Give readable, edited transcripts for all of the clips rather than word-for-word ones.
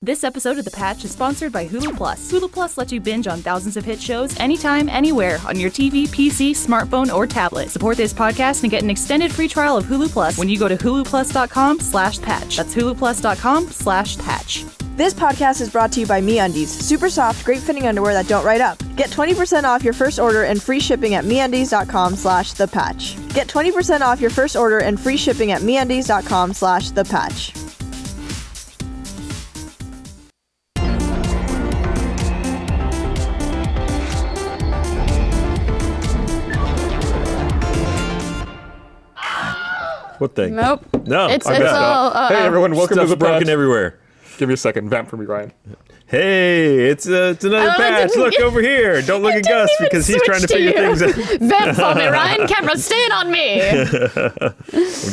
This episode of The Patch is sponsored by Hulu Plus. Hulu Plus lets you binge on thousands of hit shows anytime, anywhere on your TV, PC, smartphone, or tablet. Support this podcast and get an extended free trial of Hulu Plus when you go to huluplus.com/patch. That's huluplus.com/patch. This podcast is brought to you by MeUndies, super soft, great fitting underwear that don't ride up. Get 20% off your first order and free shipping at MeUndies.com/thepatch. Get 20% off your first order and free shipping at MeUndies.com/thepatch. What thing? Nope. No. It's all. Hey everyone, welcome Stuff's to the broken patch. everywhere. Give me a second. Vamp for me, Ryan. Hey, it's another patch. Look over here. Don't look at Gus because he's trying to figure things out. Vamp for me, Ryan. Camera, stand on me.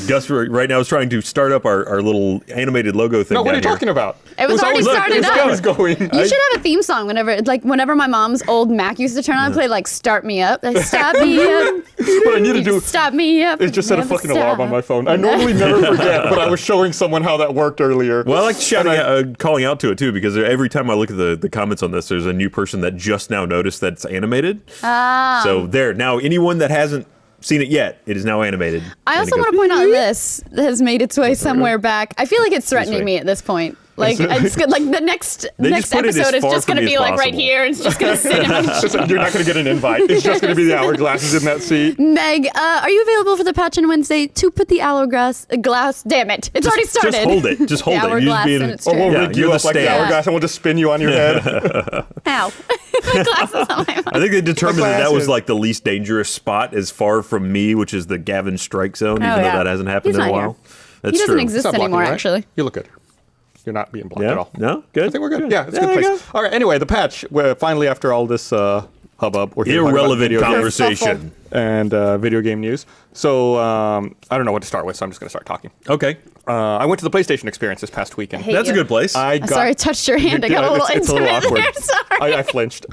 Gus right now is trying to start up our little animated logo thing. No, what are you down here. talking about? It was already started up. It's going. You should have a theme song whenever my mom's old Mac used to turn on, play like "Start Me Up." Like, start me up. What I need to do Stop me up. is just set a fucking alarm on my phone. I normally never forget, but I was showing someone how that worked earlier. Well, I like calling out to it too, because every time I look at the comments on this, there's a new person that just now noticed that it's animated. Ah. So there. Now, anyone that hasn't seen it yet, it is now animated. I also want to point out this has made its way somewhere back. I feel like it's threatening me at this point. Like it's good. Like the next episode is just going to be like right here. It's just going to sit in my You're not going to get an invite. It's just going to be the hourglasses in that seat. Meg, are you available for the patch on Wednesday to put the hourglass glass? Damn it! It's already started. Just hold it. Just hold the it. hourglass You and it's Or we'll true. rig you up like the hourglass and we'll just spin you on your head. Ow! My glasses on my mouth. I think they determined that was glasses. like the least dangerous spot as far from me, which is the Gavin strike zone, even though yeah. that hasn't happened He's in a not while. here. That's He doesn't true. exist It's not blocking anymore, you, right? actually. You look good. You're not being blocked Yeah? at all. No? Good? I think we're good. Yeah, it's a there good you place. All right, anyway, the patch. We're finally, after all this hubbub, we're here to talk about Irrelevant video games conversation. and video game news. So I don't know what to start with, so I'm just going to start talking. Okay. I went to the PlayStation Experience this past weekend. Hate That's a you. good place. Sorry, I touched your hand. I got a little it's a intimate little awkward. there. Sorry. I flinched.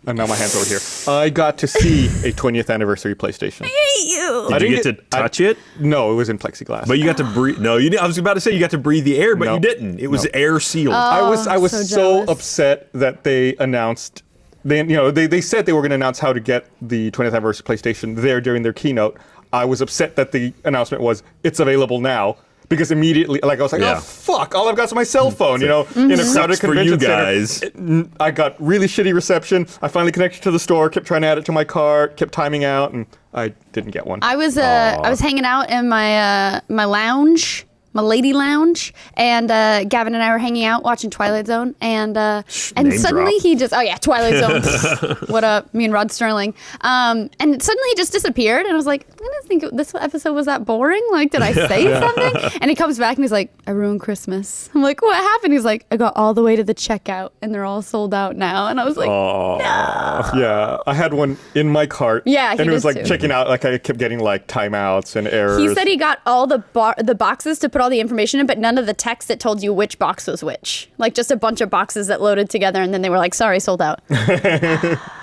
And now my hand's over here. I got to see a 20th anniversary PlayStation. hate you. Did you get to touch it? No, it was in plexiglass. But you got to breathe. No, I was about to say you got to breathe the air, but No. you didn't. It was air sealed. I was so so jealous. upset that they announced. They said they were going to announce how to get the 20th anniversary PlayStation there during their keynote. I was upset that the announcement was it's available now. Because immediately, like I was like, Yeah. oh fuck! All I've got is my cell phone, in a crowded Sucks for convention you guys. center. I got really shitty reception. I finally connected to the store, kept trying to add it to my cart, kept timing out, and I didn't get one. I was hanging out in my my lounge, my lady lounge, and Gavin and I were hanging out watching Twilight Zone, and name suddenly drop. he just Twilight Zone. What up, me and Rod Sterling, and suddenly he just disappeared, and I was like, I didn't think this episode was that boring. Like, did I say something? And he comes back and he's like, I ruined Christmas. I'm like, what happened? He's like, I got all the way to the checkout, and they're all sold out now. And I was like, Yeah, I had one in my cart. Yeah, he and it was did like too. checking out. Like I kept getting like timeouts and errors. He said he got all the boxes to put all the information in, but none of the text that told you which box was which. Like just a bunch of boxes that loaded together, and then they were like, sorry, sold out.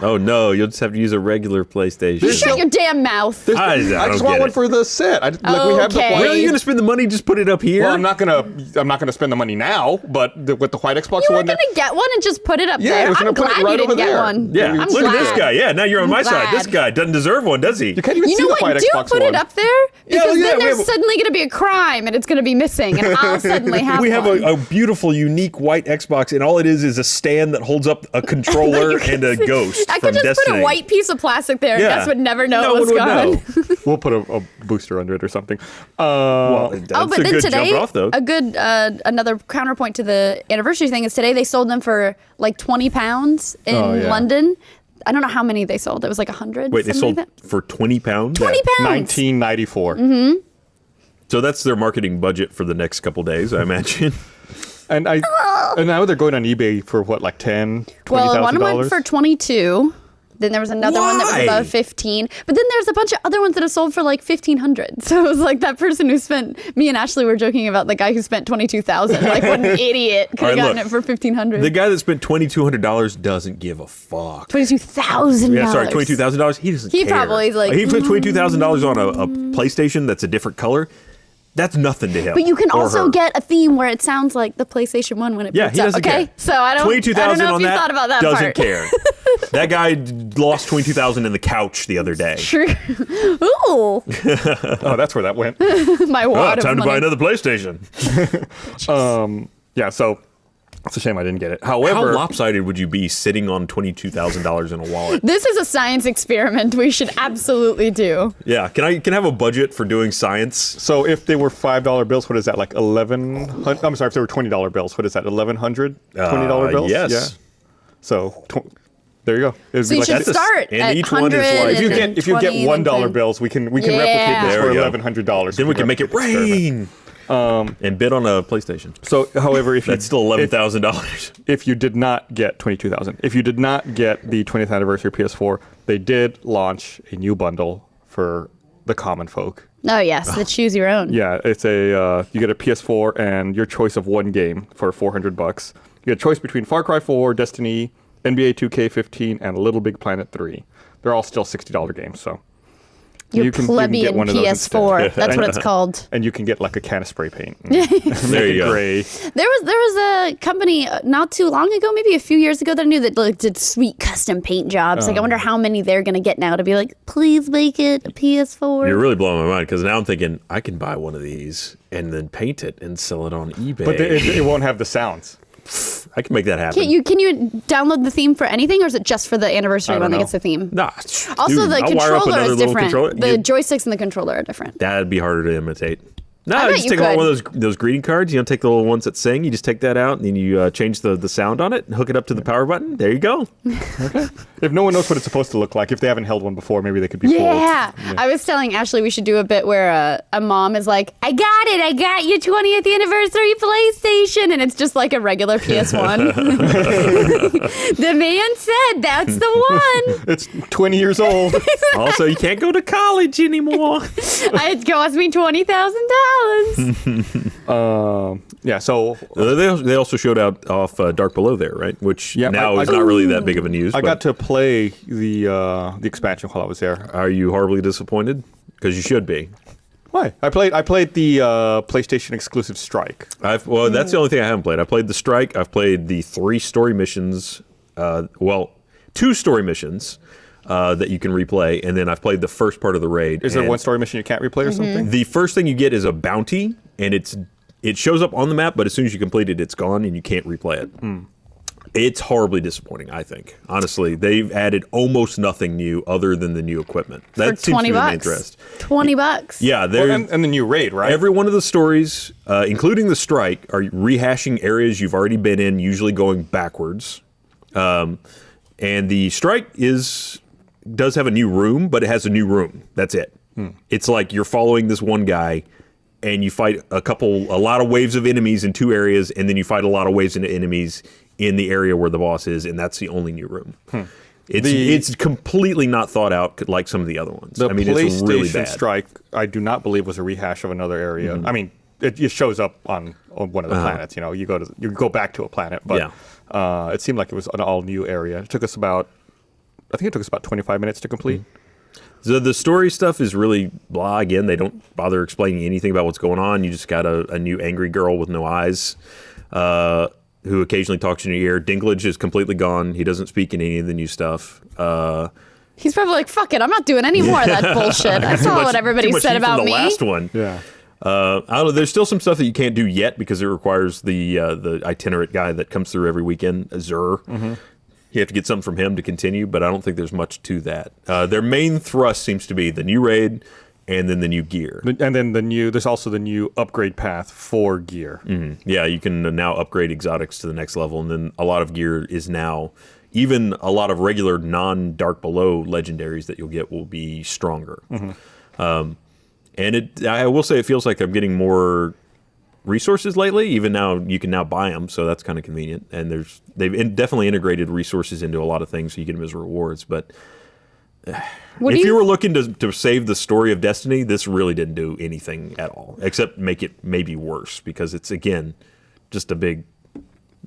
Oh no, you'll just have to use a regular PlayStation. Shut your damn mouth. I I don't just get want one it. for the set. We have the Okay. white. Where are you gonna spend the money? Just put it up here. Well, I'm not gonna spend the money now, but with the white Xbox You were one, gonna get one and just put it up Yeah, I there. was gonna I'm put it glad right you didn't over get there. one. Yeah, I'm look at this glad. guy. Yeah, now you're on my side. glad. This guy doesn't deserve one, does he? you can't even You see know the what? white Do Xbox put one. it up there because yeah, then we there's have- suddenly gonna be a crime and it's gonna be missing, and I'll suddenly have We have one. a beautiful, unique white Xbox, and all it is a stand that holds up a controller and a ghost I from could just Destiny. put a white piece of plastic there, and Yeah. Gus would never know No it was one would gone. know. We'll put a booster under it or something. Well, that's Oh, but a then good today, jump off, though. a good another counterpoint to the anniversary thing is today they sold them for like £20 in London. I don't know how many they sold. It was like 100. Wait, they sold like for £20? £20. 1994. So that's their marketing budget for the next couple days, I imagine. And now they're going on eBay for what, like $10,000, $20,000? Well, one went for 22. Then there was another one that was Why? above 15. But then there's a bunch of other ones that have sold for like 1,500. So it was like that person who spent. Me and Ashley were joking about the guy who spent 22,000. Like what an idiot could All have right, gotten look. it for 1,500. The guy that spent $2,200 doesn't give a fuck. $22,000. Yeah, sorry, $22,000. He doesn't He care. probably is like, he spent $22,000 on a PlayStation that's a different color. That's nothing to him. But you can or also her. get a theme where it sounds like the PlayStation 1 when it Yeah, boots he up. doesn't Okay, care. so I don't know if 22,000 on you that. thought about that doesn't part. care. That guy lost 22,000 in the couch the other day. True. Ooh, Oh, that's where that went. my Oh, wad of time to money. buy another PlayStation. Yeah, so it's a shame I didn't get it. How However, lopsided would you be sitting on $22,000 in a wallet? This is a science experiment we should absolutely do. Yeah, can I have a budget for doing science? so if they were $5 bills, what is that, like 1,100? I'm sorry, if they were $20 bills, what is that, 1,100 $20 bills? Yes. Yeah. So there you go. It would So be you like should that. start and at each one is 100 like- If you and get $20 $1 and bills, we can replicate Yeah. this There for we go. $1,100. Then we can make it rain. And bid on a PlayStation. So, however, if That's still $11,000. if you did not get 22,000, if you did not get the 20th anniversary PS4, they did launch a new bundle for the common folk. Oh yes, the choose your own. Yeah, it's a you get a PS4 and your choice of one game for $400. You get a choice between Far Cry 4, Destiny, NBA 2K15, and Little Big Planet 3. They're all still $60 games, so Your you can plebeian get one of those PS4. instead. That's what it's called. and you can get like a can of spray paint. There Make you it go. gray. There was a company not too long ago, maybe a few years ago, that I knew that like, did sweet custom paint jobs. Like I wonder how many they're gonna get now to be like, please make it a PS4. You're really blowing my mind because now I'm thinking I can buy one of these and then paint it and sell it on eBay. But it won't have the sounds. I can make that happen. Can you download the theme for anything, or is it just for the anniversary I one don't that know. gets the theme? Nah, Also, dude, the I'll wire up controller another is little different. controller. The joysticks and the controller are different. That'd be harder to imitate. No, I bet just you take out could. one of those greeting cards. You know, take the little ones that sing. You just take that out and then you change the sound on it and hook it up to the power button. There you go. If no one knows what it's supposed to look like, if they haven't held one before, maybe they could be fooled. Yeah. I was telling Ashley we should do a bit where a mom is like, I got your 20th anniversary PlayStation. And it's just like a regular PS1. The man said that's the one. It's 20 years old. Also, you can't go to college anymore. It cost me $20,000. Yeah, so They also showed out off Dark Below there, right? Which Yeah, now I is not really that big of a news. I but got to play the expansion while I was there. Are you horribly disappointed? Because you should be. Why? I played the PlayStation exclusive Strike. That's the only thing I haven't played. I played the Strike. I've played the 3 story missions. 2 story missions that you can replay, and then I've played the first part of the raid. Is there and one story mission you can't replay or something? The first thing you get is a bounty, and it shows up on the map, but as soon as you complete it, it's gone, and you can't replay it. It's horribly disappointing, I think. Honestly, they've added almost nothing new other than the new equipment. That For seems to be the main $20. interest. $20. Yeah, Well, they're. and the new raid, right? Every one of the stories, including the Strike, are rehashing areas you've already been in, usually going backwards. And the Strike does have a new room, but it has a new room. That's it. It's like you're following this one guy, and you fight a lot of waves of enemies in 2 areas, and then you fight a lot of waves of enemies in the area where the boss is, and that's the only new room. It's completely not thought out like some of the other ones. The PlayStation it's really bad. Strike, I do not believe was a rehash of another area. I mean, it just shows up on one of the planets. You know, you go back to a planet, but it seemed like it was an all new area. It took us about 25 minutes to complete. So the story stuff is really blah. Again, they don't bother explaining anything about what's going on. You just got a new angry girl with no eyes who occasionally talks in your ear. Dinklage is completely gone. He doesn't speak in any of the new stuff. He's probably like, fuck it, I'm not doing any more of that bullshit. I saw what everybody Too much said heat from about the me. last one. Yeah. I don't know. There's still some stuff that you can't do yet because it requires the itinerant guy that comes through every weekend, Azur. You have to get something from him to continue, but I don't think there's much to that. Their main thrust seems to be the new raid and then the new gear. And then there's also the new upgrade path for gear. Yeah, you can now upgrade exotics to the next level, and then a lot of gear is now, even a lot of regular non-Dark Below legendaries that you'll get will be stronger. And I will say it feels like I'm getting more resources lately. Even now, you can now buy them, so that's kind of convenient. And they've definitely integrated resources into a lot of things, so you get them as rewards. But if you were looking to save the story of Destiny, this really didn't do anything at all, except make it maybe worse, because it's, again, just a big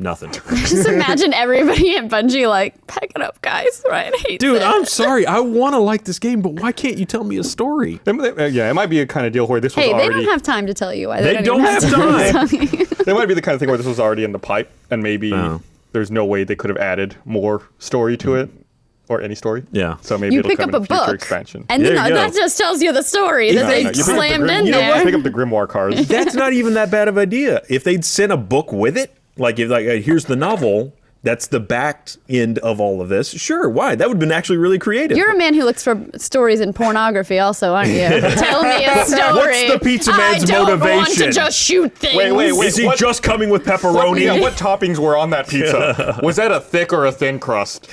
Nothing. Just imagine everybody at Bungie like, pack it up, guys. Ryan hates Dude, it. I'm sorry. I want to like this game, but why can't you tell me a story? Yeah, it might be a kind of deal where this was Hey, already. they don't have time to tell you why They don't have time. to tell you. It might be the kind of thing where this was already in the pipe, and maybe there's no way they could have added more story to it, or any story. Yeah. So maybe You it'll pick come up in a a future book, expansion. and There then you go. that just tells you the story that No, they no, you pick up the slammed in you there. pick up the grimoire cards. That's not even that bad of an idea. If they'd sent a book with it, like if here's the novel, that's the back end of all of this. Sure, why? That would have been actually really creative. You're a man who looks for stories in pornography, also, aren't you? Tell me a story. What's the pizza man's I don't want motivation? to just shoot things. Wait, Is he what- just coming with pepperoni? What toppings were on that pizza? Was that a thick or a thin crust?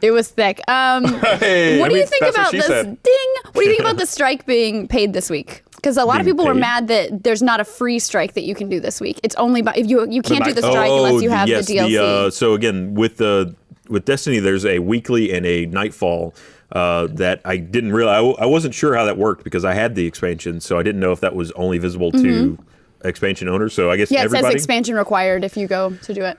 It was thick. Hey, what I do you mean, think that's what about she this? said. Ding. What do you think about the strike being paid this week? Because a lot of Being people were paid? mad that there's not a free strike that you can do this week. It's only if you can't do the strike unless you have yes, the DLC. So again, with Destiny, there's a weekly and a nightfall that I didn't realize. I wasn't sure how that worked because I had the expansion, so I didn't know if that was only visible to expansion owners. So I guess Yeah, it everybody. says expansion required if you go to do it.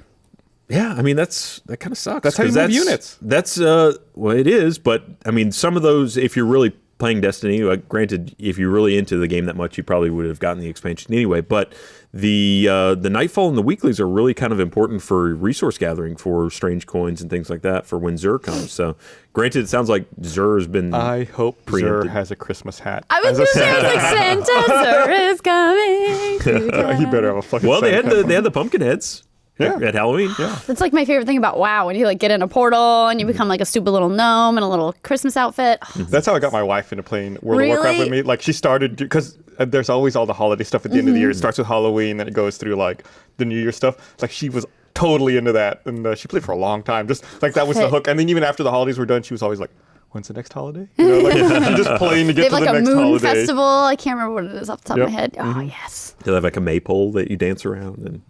Yeah, I mean that kind of sucks. That's how you 'cause move units. That's well, it is, but I mean some of those, if you're really playing Destiny, granted, if you're really into the game that much, you probably would have gotten the expansion anyway. But the Nightfall and the weeklies are really kind of important for resource gathering for strange coins and things like that for when Xur comes. So, granted, it sounds like Xur has been. I hope Preempted. Xur has a Christmas hat. I was going to say, I was like, Santa Xur is coming. to He better have a fucking. Well, they Santa. had the pumpkin heads. Yeah. At Halloween. Yeah. That's like my favorite thing about WoW, when you like get in a portal and you become like a stupid little gnome in a little Christmas outfit. That's how I got my wife into playing World of Warcraft with Really? me. Like she started because there's always all the holiday stuff at the end of the year. It starts with Halloween, then it goes through like the New Year stuff. Like she was totally into that, and she played for a long time. Just like that was the hook. And then even after the holidays were done, she was always like, "When's the next holiday?" You know, like she just playing to They get have to like the a next moon holiday. festival. I can't remember what it is off the top of my Yep. head. Oh, yes. They have like a maypole that you dance around and.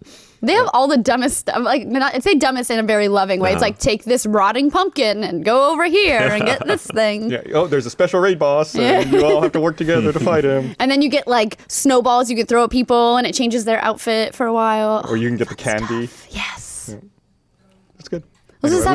They have all the dumbest stuff. Like, I'd say dumbest in a very loving way. It's like, take this rotting pumpkin and go over here and get this thing. Yeah. Oh, there's a special raid boss, and you all have to work together to fight him. And then you get like snowballs you can throw at people and it changes their outfit for a while. Or you can get the candy. Yes. That's good. This is a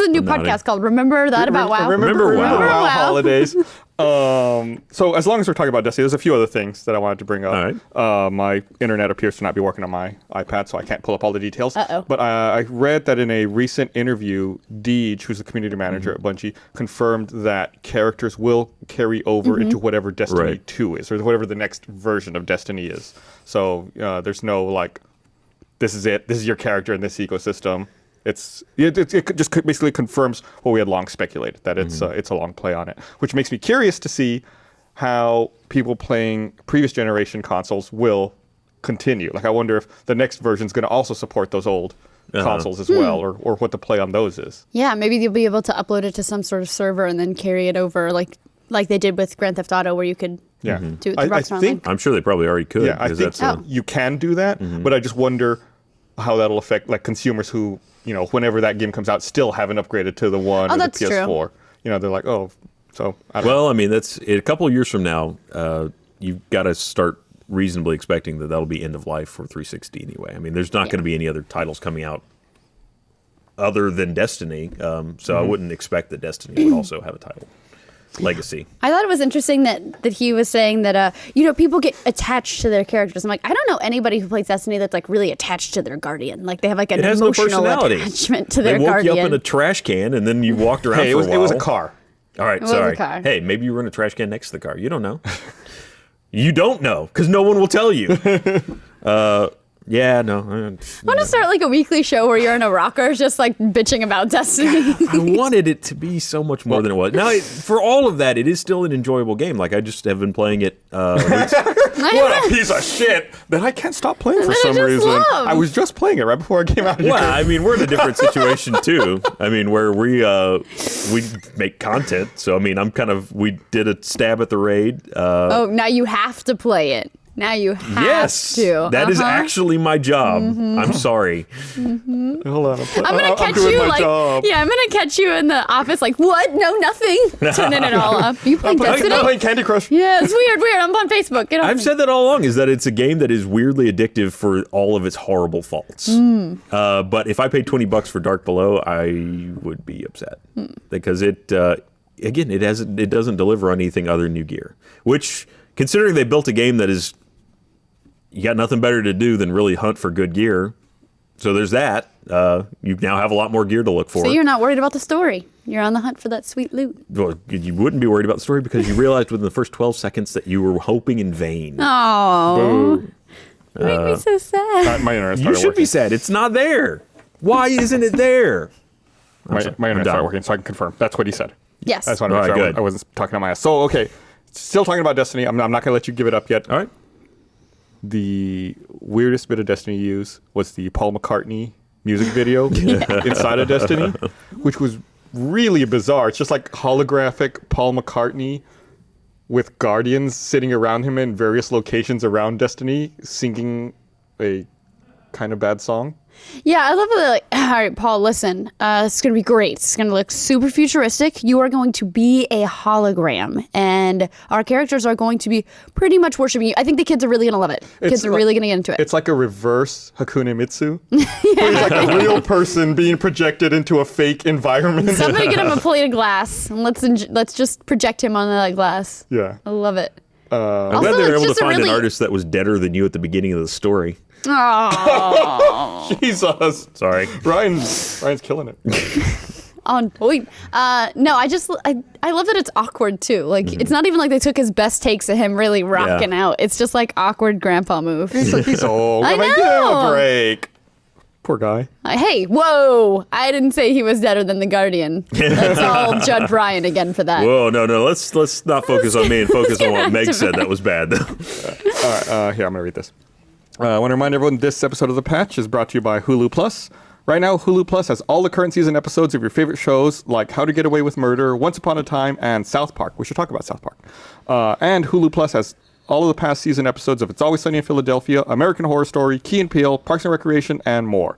new nodding. podcast called Remember That About WoW. Remember WoW. Wow. holidays. So as long as we're talking about Destiny, there's a few other things that I wanted to bring up. All right. My internet appears to not be working on my iPad, so I can't pull up all the details. Uh-oh. But I read that in a recent interview, Deej, who's the community manager at Bungie, confirmed that characters will carry over into whatever Destiny Right. 2 is, or whatever the next version of Destiny is. So there's no like, this is it. This is your character in this ecosystem. It just basically confirms what we had long speculated, that it's a long play on it, which makes me curious to see how people playing previous generation consoles will continue. Like, I wonder if the next version is going to also support those old consoles as well, or what the play on those is. Yeah, maybe you'll be able to upload it to some sort of server and then carry it over like they did with Grand Theft Auto, where you could do it through I Rockstar Online. think I'm sure they probably already could. Yeah, I because think you can do that, but I just wonder how that'll affect like consumers who, whenever that game comes out, still haven't upgraded to the one or the that's true. PS4. They're like, oh, so I don't know. Well, I mean, that's a couple of years from now. You've got to start reasonably expecting that that'll be end of life for 360 anyway. I mean, there's not going to be any other titles coming out other than Destiny, so I wouldn't expect that Destiny would also have a title. Legacy. I thought it was interesting that he was saying that people get attached to their characters. I'm like, I don't know anybody who plays Destiny that's like really attached to their guardian. Like they have like an It has no emotional personality. attachment to their They woke guardian. you up in a trash can and then you walked around Hey, for a while. it was a car. All right, was a sorry. car. Hey, maybe you were in a trash can next to the car. You don't know. You don't know because no one will tell you. Yeah, no. I want to start like a weekly show where you're in a rocker just like bitching about Destiny. I wanted it to be so much more than it was. Now, for all of that, it is still an enjoyable game. Like, I just have been playing it. What a piece of shit that I can't stop playing for That I some just reason. love. I was just playing it right before I came out here. Well, I mean, we're in a different situation, too. I mean, where we make content. So, I mean, we did a stab at the raid. Oh, now you have to play it. Now you have Yes, to. that is actually my job. I'm sorry. Hold on. I'm gonna catch doing you my like, job. yeah, I'm gonna catch you in the office like, what? No, nothing. Turning it all up. You playing Destiny? I'm playing Candy Crush. Yeah, it's weird. I'm on Facebook. Get off I've me. said that all along, is that it's a game that is weirdly addictive for all of its horrible faults. But if I paid $20 for Dark Below, I would be upset because it, again, it doesn't deliver on anything other than new gear. Which, considering they built a game that is, you got nothing better to do than really hunt for good gear. So there's that. You now have a lot more gear to look for. So you're not worried about the story. You're on the hunt for that sweet loot. Well, you wouldn't be worried about the story because you realized within the first 12 seconds that you were hoping in vain. Oh, you make me so sad. My internet You started should working. be sad. It's not there. Why isn't it there? My internet done. started working, so I can confirm. That's what he said. Yes. I just want to make All right, sure good. I wasn't talking on my ass. So, okay. Still talking about Destiny. I'm not going to let you give it up yet. All right. The weirdest bit of Destiny use was the Paul McCartney music video inside of Destiny, which was really bizarre. It's just like holographic Paul McCartney with guardians sitting around him in various locations around Destiny singing a kind of bad song. Yeah, I love it. Like, all right, Paul, listen. It's going to be great. It's going to look super futuristic. You are going to be a hologram, and our characters are going to be pretty much worshiping you. I think the kids are really going to love it. Kids are really going to get into it. It's like a reverse Hakune Mitsu. Where he's like a real person being projected into a fake environment. Somebody get him a plate of glass, and let's just project him on that glass. Yeah. I love it. I'm Also, glad they were it's able to just a find really- an artist that was deader than you at the beginning of the story. Jesus. Sorry. Ryan's killing it. On point. No, I love that it's awkward too. Like it's not even like they took his best takes of him really rocking out. It's just like awkward grandpa move. He's old. I Give him know. a break. Poor guy. Hey, whoa! I didn't say he was deader than the Guardian. Let's all judge Ryan again for that. Whoa, no. Let's not focus on me and focus on what Meg to said. That was bad. All right, here, I'm going to read this. I want to remind everyone this episode of The Patch is brought to you by Hulu Plus. Right now, Hulu Plus has all the current season episodes of your favorite shows like How to Get Away with Murder, Once Upon a Time, and South Park. We should talk about South Park. And Hulu Plus has all of the past season episodes of It's Always Sunny in Philadelphia, American Horror Story, Key and Peele, Parks and Recreation, and more.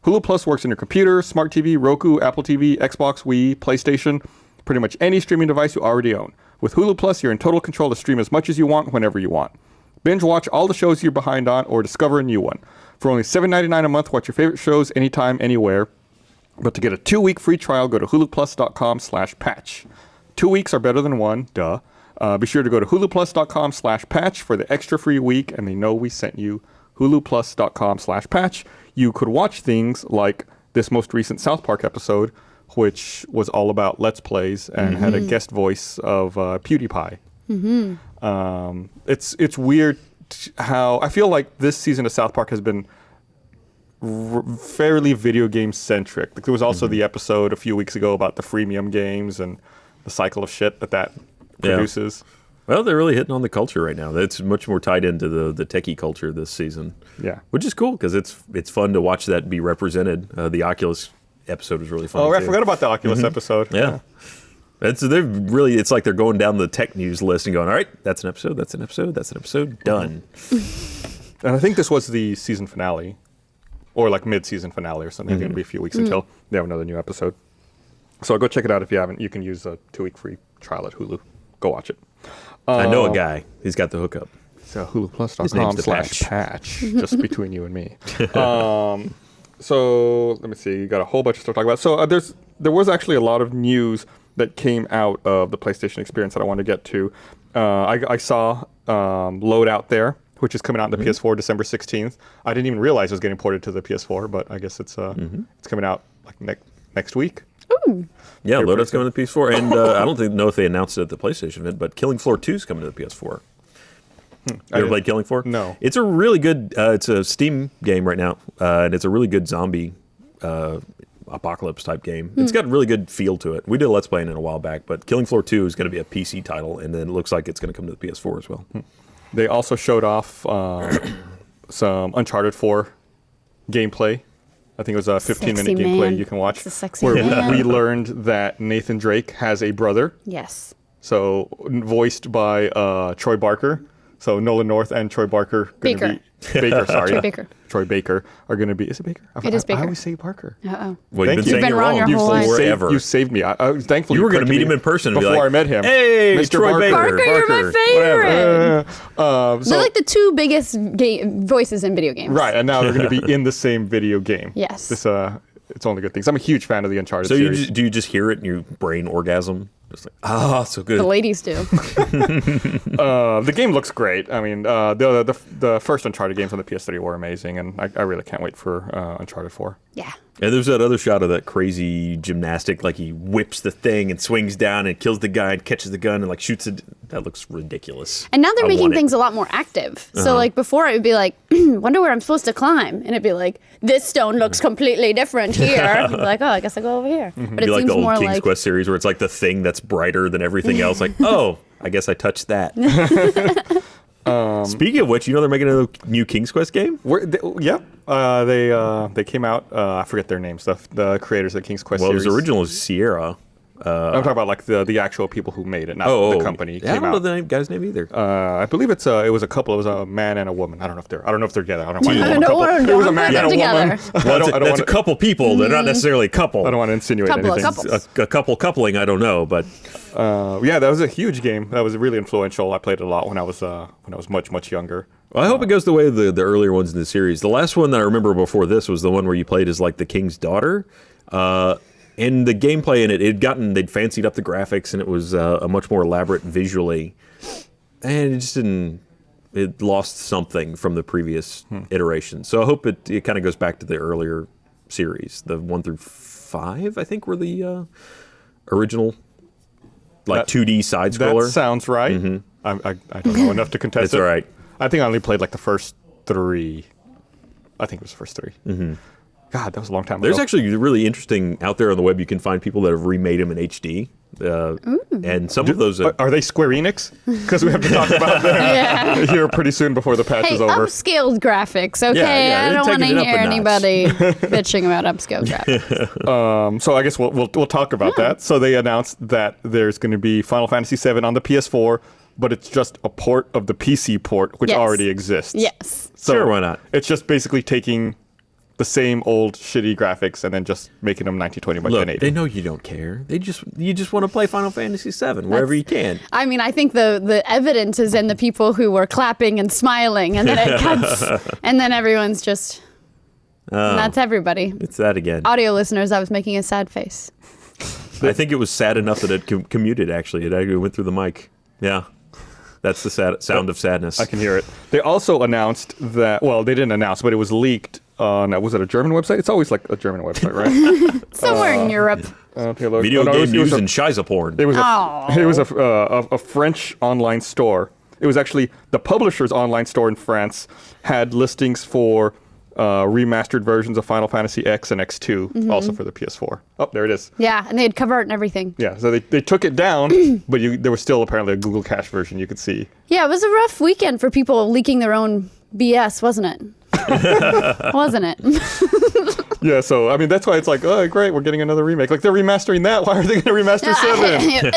Hulu Plus works on your computer, smart TV, Roku, Apple TV, Xbox, Wii, PlayStation, pretty much any streaming device you already own. With Hulu Plus, you're in total control to stream as much as you want, whenever you want. Binge watch all the shows you're behind on or discover a new one. For only $7.99 a month, watch your favorite shows anytime, anywhere. But to get a 2-week free trial, go to huluplus.com/patch. 2 weeks are better than one, duh. Be sure to go to huluplus.com/patch for the extra free week, and they know we sent you. huluplus.com/patch. You could watch things like this most recent South Park episode, which was all about Let's Plays and had a guest voice of PewDiePie. It's weird how I feel like this season of South Park has been fairly video game centric. Like there was also the episode a few weeks ago about the freemium games and the cycle of shit that produces. Well, they're really hitting on the culture right now. That's much more tied into the techie culture this season. Yeah. Which is cool because it's fun to watch that be represented. The Oculus episode was really fun. Oh, I forgot about the Oculus episode. Yeah. It's like they're going down the tech news list and going, all right, that's an episode, that's an episode, that's an episode, done. And I think this was the season finale, or like mid-season finale or something. I think it'll be a few weeks until they have another new episode. So go check it out if you haven't. You can use a 2-week free trial at Hulu. Go watch it. I know a guy. He's got the hookup. So His name's The huluplus.com/patch, just between you and me. So let me see. You got a whole bunch of stuff to talk about. So there was actually a lot of news that came out of the PlayStation experience that I want to get to. I saw Loadout there, which is coming out on the PS4 December 16th. I didn't even realize it was getting ported to the PS4, but I guess it's coming out like next week. Ooh. Yeah, Loadout's coming to the PS4, and I don't know if they announced it at the PlayStation event, but Killing Floor 2 is coming to the PS4. You ever played Killing Floor? No. It's a really good, it's a Steam game right now, and it's a really good zombie apocalypse type game. It's got a really good feel to it. We did a Let's Play in it a while back, but Killing Floor 2 is going to be a PC title, and then it looks like it's going to come to the PS4 as well. They also showed off some Uncharted 4 gameplay. I think it was a 15-minute gameplay man. you can watch. It's a sexy where man. we learned that Nathan Drake has a brother. Yes. So voiced by Troy Barker. So Nolan North and Troy Baker. Baker, sorry. Troy Baker. Troy Baker are going to be. Is it Baker? It is Baker. I always say Parker. Uh-oh. Well, Thank you've you. been saying You've been it wrong wrong your whole life. forever. You saved me. I was thankful You were going to corrected meet me him in person and before be like, I met him. Hey, Mr. Troy Baker. Parker, you're my favorite. So, They're like the two biggest voices in video games. right, and now they're going to be in the same video game. Yes. This it's only good things. I'm a huge fan of the Uncharted So series. do you just hear it and your brain orgasm? Just like, so good. The ladies do. The game looks great. I mean, the first Uncharted games on the PS3 were amazing, and I really can't wait for Uncharted 4. Yeah. And there's that other shot of that crazy gymnastic, like he whips the thing and swings down and kills the guy and catches the gun and like shoots it. That looks ridiculous. And now they're I making want it. things a lot more active. So like before it would be like, wonder where I'm supposed to climb. And it'd be like, this stone looks completely different here. You'd be like, oh, I guess I go over here. But It'd it be like seems the old more King's like, Quest series where it's like the thing that's brighter than everything else. Like, oh, I guess I touched that. Speaking of which, you know they're making a new King's Quest game? They came out. I forget their names. The creators of the King's Quest Well, it series. was originally Sierra. I'm talking about like the actual people who made it, not the company. Yeah, I don't know the guy's name either. I believe it was a couple. It was a man and a woman. I don't know if they're together. I don't know why I call them a No, couple. no, It was a don't man put and a them woman. together. That's a couple people. They're not necessarily a couple. I don't want to insinuate Couple of anything. couples. A couple coupling, I don't know, but Yeah, that was a huge game. That was really influential. I played it a lot when I was much younger. I hope it goes the way of the earlier ones in the series. The last one that I remember before this was the one where you played as like the king's daughter. And the gameplay in they'd fancied up the graphics and it was a much more elaborate visually. And it just it lost something from the previous iteration. So I hope it kind of goes back to the earlier series. The 1 through 5, I think, were the original like 2D side scroller. That sounds right. I don't know enough to contest It's it. all right. I think I only played like the first 3. I think it was the first 3. God, that was a long time There's ago. actually really interesting out there on the web. You can find people that have remade them in HD. And some of those... Are they Square Enix? Because we have to talk about them here pretty soon before the patch hey, is over. upscaled graphics, okay? Yeah, I they're don't want to taking it up hear a notch. anybody bitching about upscaled graphics. So I guess we'll talk about that. So they announced that there's going to be Final Fantasy VII on the PS4, but it's just a port of the PC port, which Yes. already exists. Yes. So Sure, why not? It's just basically taking the same old shitty graphics and then just making them 1920 by Look, 1080. they know you don't care. You just want to play Final Fantasy VII wherever you can. I mean, I think the evidence is in the people who were clapping and smiling, and then it cuts, and then everyone's just... and that's everybody. It's that again. Audio listeners, I was making a sad face. I think it was sad enough that it commuted, actually. It actually went through the mic. Yeah. That's the sound of sadness. I can hear it. They also announced that, well, they didn't announce, but it was leaked on, was it a German website? It's always like a German website, right? Somewhere in Europe. Video game news and Shiza porn. It was a French online store. It was actually the publisher's online store in France had listings for remastered versions of Final Fantasy X and X2, also for the PS4. Oh, there it is. Yeah, and they had cover art and everything. Yeah, so they took it down, but there was still apparently a Google Cache version you could see. Yeah, it was a rough weekend for people leaking their own BS, wasn't it? Wasn't it? Yeah, so I mean that's why it's like, oh great, we're getting another remake. Like they're remastering that. Why are they going to remaster 7?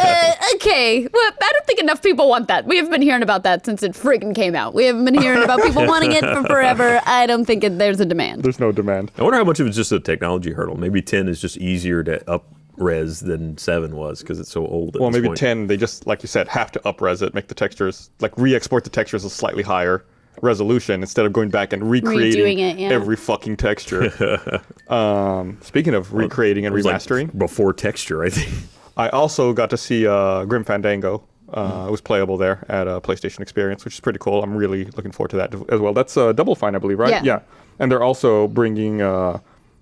Okay, well, I don't think enough people want that. We have been hearing about that since it freaking came out. We haven't been hearing about people wanting it for forever. I don't think there's a demand. There's no demand. I wonder how much of it's just a technology hurdle. Maybe 10 is just easier to up-res than 7 was because it's so old at Well, this maybe point. 10, they just, like you said, have to up-res it, make the textures, like re-export the textures a slightly higher resolution instead of going back and recreating Redoing it, yeah. every fucking texture. Speaking of recreating and It was like remastering, before texture, I think. I also got to see Grim Fandango. It was playable there at a PlayStation Experience, which is pretty cool. I'm really looking forward to that as well. That's Double Fine, I believe, right? Yeah. And they're also bringing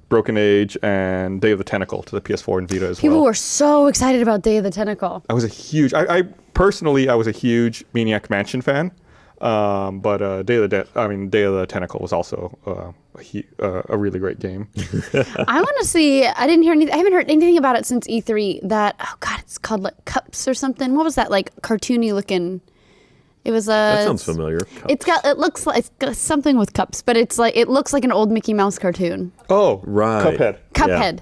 Broken Age and Day of the Tentacle to the PS4 and Vita as well. People were so excited about Day of the Tentacle. I was a huge, I personally, I was a huge Maniac Mansion fan. But Day of the Tentacle was also a really great game. I want to see. I haven't heard anything about it since E3. It's called like Cups or something. What was that like cartoony looking? It was That sounds familiar. It looks like it's got something with cups, but it looks like an old Mickey Mouse cartoon. Oh, Right. Cuphead. Cuphead.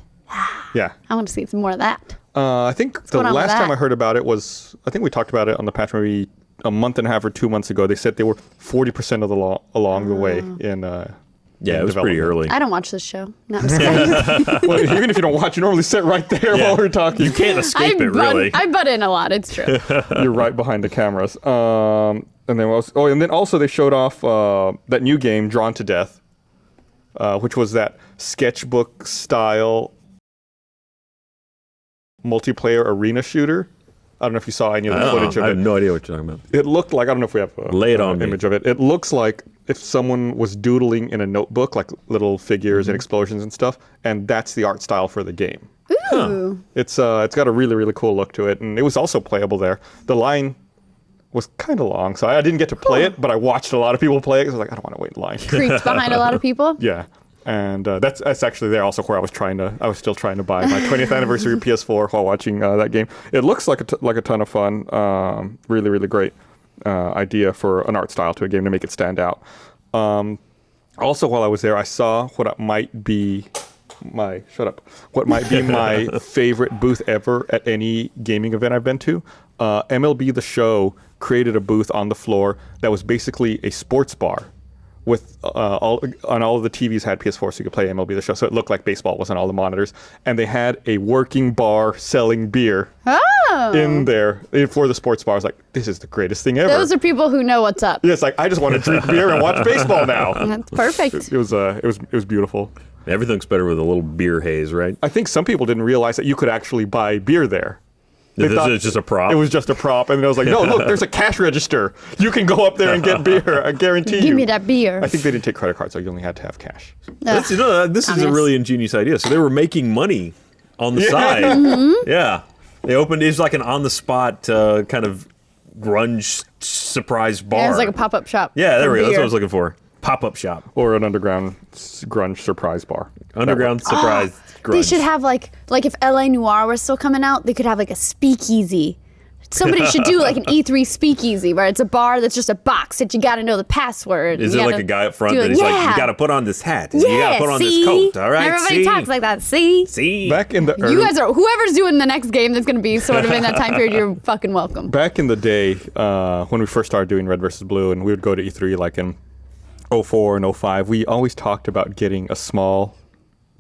Yeah. I want to see some more of that. I think the going on with last time that? I heard about it was, I think we talked about it on the patch maybe a month and a half or 2 months ago. They said they were 40% of the along the way in. Yeah, it was pretty early. I don't watch this show. No, I'm just kidding. Well, even if you don't watch, you normally sit right there while we're talking. You can't escape it, really. I butt in a lot. It's true. You're right behind the cameras. And then also they showed off that new game, Drawn to Death, which was that sketchbook style multiplayer arena shooter. I don't know if you saw any of the footage of it. I have no idea what you're talking about. It looked like, I don't know if we have an image of it. It looks like if someone was doodling in a notebook, like little figures and explosions and stuff, and that's the art style for the game. Ooh. It's got a really, really cool look to it, and it was also playable there. The line was kind of long, so I didn't get to play it, but I watched a lot of people play it, because I was like, I don't want to wait in line. Creeped behind a lot of people? Yeah. And that's actually there also where I was still trying to buy my 20th anniversary PS4 while watching that game. It looks like a ton of fun. Really, really great idea for an art style to a game to make it stand out. Also, while I was there, I saw what might be my favorite booth ever at any gaming event I've been to. MLB The Show created a booth on the floor that was basically a sports bar. With all of the TVs had PS4, so you could play MLB The Show. So it looked like baseball was on all the monitors, and they had a working bar selling beer in there for the sports bar. I was like, this is the greatest thing ever. Those are people who know what's up. Yeah, it's like I just want to drink beer and watch baseball now. That's perfect. It was beautiful. Everything's better with a little beer haze, right? I think some people didn't realize that you could actually buy beer there. This is just a prop? It was just a prop. And I was like, no, look, there's a cash register. You can go up there and get beer. I guarantee you. Give me that beer. I think they didn't take credit cards, so you only had to have cash. This is a really ingenious idea. So they were making money on the side. Mm-hmm. Yeah. They opened, it was like an on-the-spot kind of grunge surprise bar. Yeah, it was like a pop-up shop. Yeah, there we go. That's beer. what I was looking for. Pop-up shop. Or an underground grunge surprise bar. Underground surprise grunge. They should have like if LA Noire was still coming out, they could have like a speakeasy. Somebody should do like an E3 speakeasy where it's a bar that's just a box that you got to know the password. Is there like a guy up front that he's like, you got to put on this hat. You got to put on this coat. All right, everybody talks like that. See? Back in the You guys are, whoever's doing the next game that's going to be sort of in that time period, you're fucking welcome. Back in the day, when we first started doing Red vs. Blue, and we would go to E3 like in 04 and 05, we always talked about getting a small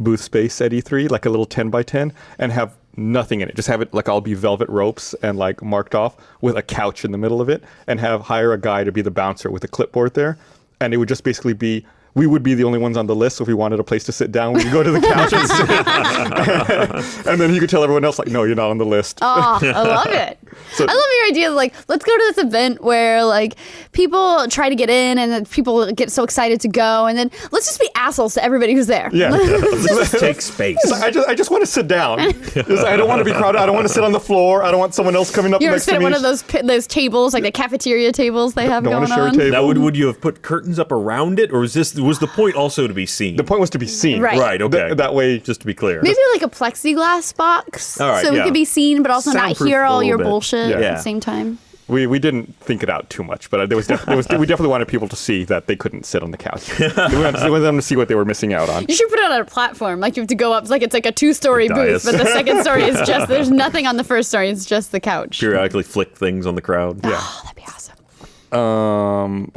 booth space at E3, like a little 10 by 10, and have nothing in it. Just have it like all be velvet ropes and like marked off with a couch in the middle of it, and hire a guy to be the bouncer with a clipboard there. And it would just basically be, we would be the only ones on the list, so if we wanted a place to sit down, we could go to the couch and sit. And then he could tell everyone else, like, no, you're not on the list. Oh, I love it. I love your idea of like, let's go to this event where like people try to get in and then people get so excited to go, and then let's just be assholes to everybody who's there. Yeah. Let's take space. I just want to sit down. I don't want to be crowded. I don't want to sit on the floor. I don't want someone else coming up You ever next sit to at me. one of those tables, like the cafeteria tables they have Don't going want to share a on? table. Now, would you have put curtains up around it, or was the point also to be seen? The point was to be seen. Right. Right, okay. That way, Just to be clear. Maybe like a plexiglass box, All right, so yeah. we could be seen, but also not Soundproof hear a all little your bit. bullshit Yeah. at the same time. we didn't think it out too much, but we definitely wanted people to see that they couldn't sit on the couch. We wanted them to see what they were missing out on. You should put it on a platform, like you have to go up, it's like a 2-story booth, Dais. but the second story is just, there's nothing on the first story, it's just the couch. Periodically flick things on the crowd. Yeah. Oh, that'd be awesome.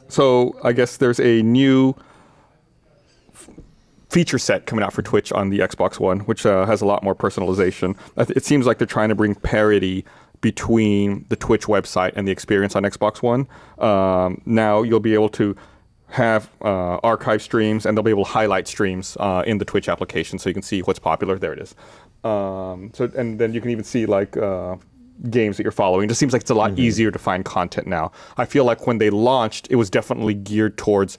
So I guess there's a new feature set coming out for Twitch on the Xbox One, which has a lot more personalization. It seems like they're trying to bring parity between the Twitch website and the experience on Xbox One. Now you'll be able to have archive streams, and they'll be able to highlight streams in the Twitch application, so you can see what's popular. There it is. And then you can even see like games that you're following. It just seems like it's a lot easier to find content now. I feel like when they launched, it was definitely geared towards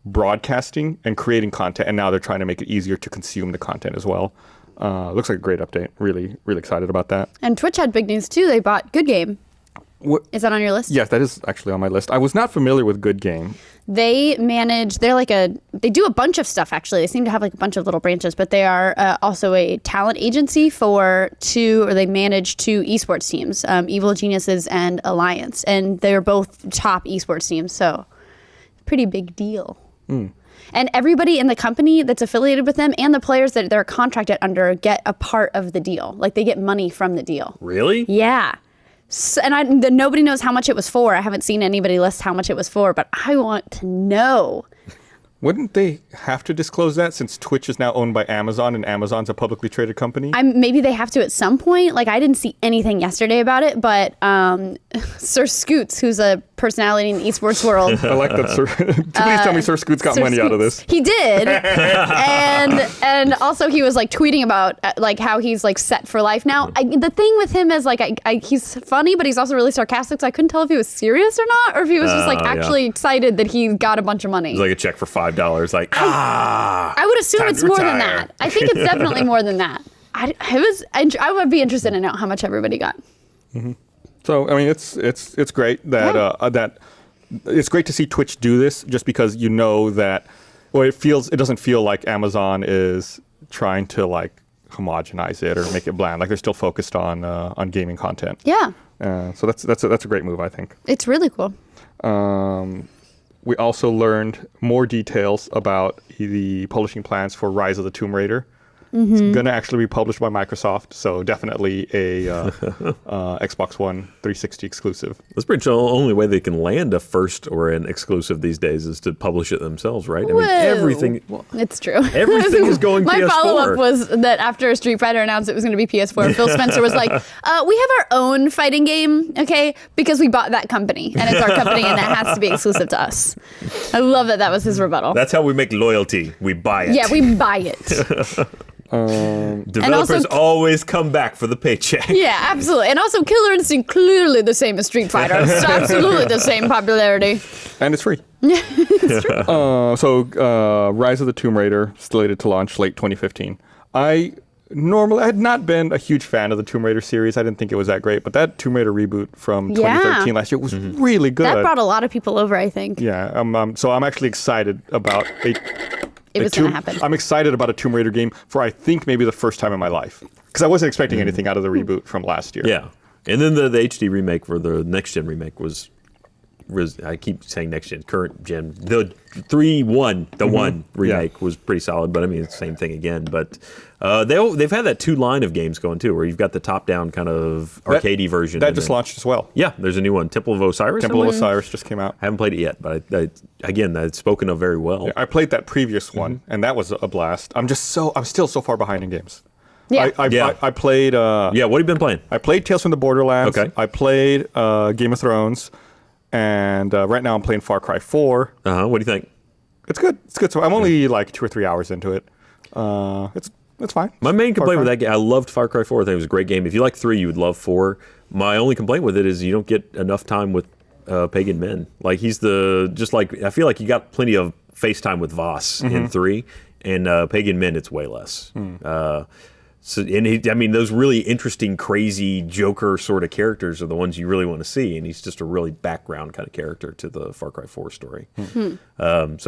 broadcasting and creating content, and now they're trying to make it easier to consume the content as well. Looks like a great update. Really, really excited about that. And Twitch had big news too. They bought Good Game. What? Is that on your list? Yes, that is actually on my list. I was not familiar with Good Game. They manage, they do a bunch of stuff actually. They seem to have like a bunch of little branches, but they are also a talent agency they manage two esports teams, Evil Geniuses and Alliance. And they're both top esports teams, so pretty big deal. And everybody in the company that's affiliated with them and the players that they're contracted under get a part of the deal. Like they get money from the deal. Really? Yeah. nobody knows how much it was for. I haven't seen anybody list how much it was for, but I want to know. Wouldn't they have to disclose that since Twitch is now owned by Amazon and Amazon's a publicly traded company? Maybe they have to at some point. Like, I didn't see anything yesterday about it, but Sir Scoots, who's a personality in the esports world. I like that. Please tell me Sir Scoots got money out of this. He did. and also he was like tweeting about like how he's like set for life now. The thing with him is like he's funny, but he's also really sarcastic, so I couldn't tell if he was serious or not, or if he was just like actually excited that he got a bunch of money. It's like a check for $5. Like, I would assume it's more than that. I think it's definitely more than that. I would be interested to know how much everybody got. Mm-hmm. So I mean, it's great that that it's great to see Twitch do this, just because you know that. Well, it doesn't feel like Amazon is trying to like homogenize it or make it bland. Like they're still focused on gaming content. Yeah. So that's a great move, I think. It's really cool. We also learned more details about the publishing plans for Rise of the Tomb Raider. Mm-hmm. It's going to actually be published by Microsoft, so definitely a Xbox One 360 exclusive. That's pretty much the only way they can land a first or an exclusive these days is to publish it themselves, right? Whoa. I mean, everything. Well, it's true. Everything is going My PS4. follow-up was that after Street Fighter announced it was going to be PS4, Phil Spencer was like, we have our own fighting game, okay? Because we bought that company, and it's our company, and that has to be exclusive to us. I love that was his rebuttal. That's how we make loyalty. We buy it. Yeah, we buy it. Developers always come back for the paycheck. Yeah, absolutely. And also Killer Instinct, clearly the same as Street Fighter. It's absolutely the same popularity. And it's free. It's true. So Rise of the Tomb Raider, slated to launch late 2015. I had not been a huge fan of the Tomb Raider series. I didn't think it was that great, but that Tomb Raider reboot from 2013 last year was really good. That brought a lot of people over, I think. Yeah, so I'm actually excited about it was going to happen. I'm excited about a Tomb Raider game for I think maybe the first time in my life, because I wasn't expecting anything out of the reboot from last year. Yeah, and then the HD remake for the next gen remake was I keep saying next gen, current gen. The 3.1, one remake was pretty solid, but I mean it's the same thing again. But they've had that two line of games going too, where you've got the top down kind of arcadey version. That just launched as well. Yeah, there's a new one, Temple of Osiris. Temple of Osiris just came out. I haven't played it yet, but again, that's spoken of very well. Yeah, I played that previous one, and that was a blast. I'm still so far behind in games. Yeah. I played. What have you been playing? I played Tales from the Borderlands. Okay. I played Game of Thrones, and right now I'm playing Far Cry 4. What do you think? It's good. It's good. So I'm only like 2 or 3 hours into it. It's fine. My main complaint with that game, I loved Far Cry 4. I think it was a great game. If you like 3, you would love 4. My only complaint with it is you don't get enough time with Pagan Min. Like I feel like you got plenty of FaceTime with Voss in 3, and Pagan Min it's way less. Those really interesting, crazy Joker sort of characters are the ones you really want to see, and he's just a really background kind of character to the Far Cry 4 story. So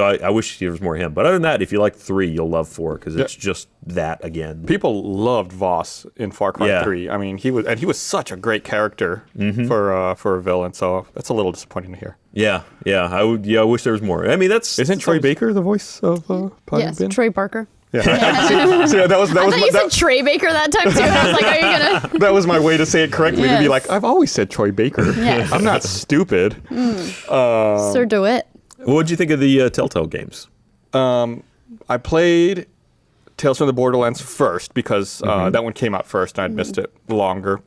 I wish there was more of him. But other than that, if you like 3, you'll love 4 because it's just that again. People loved Voss in Far Cry 3. I mean, he was such a great character for a villain. So that's a little disappointing to hear. I wish there was more. I mean, isn't Troy Baker the voice of Yes, Troy Barker. Yeah. that was I thought you said Trey Baker that time too. I was like, are you gonna? That was my way to say it correctly, to be like, I've always said Troy Baker. Yes. I'm not stupid. Sir DeWitt. What did you think of the Telltale games? I played Tales from the Borderlands first because that one came out first and I'd missed it longer.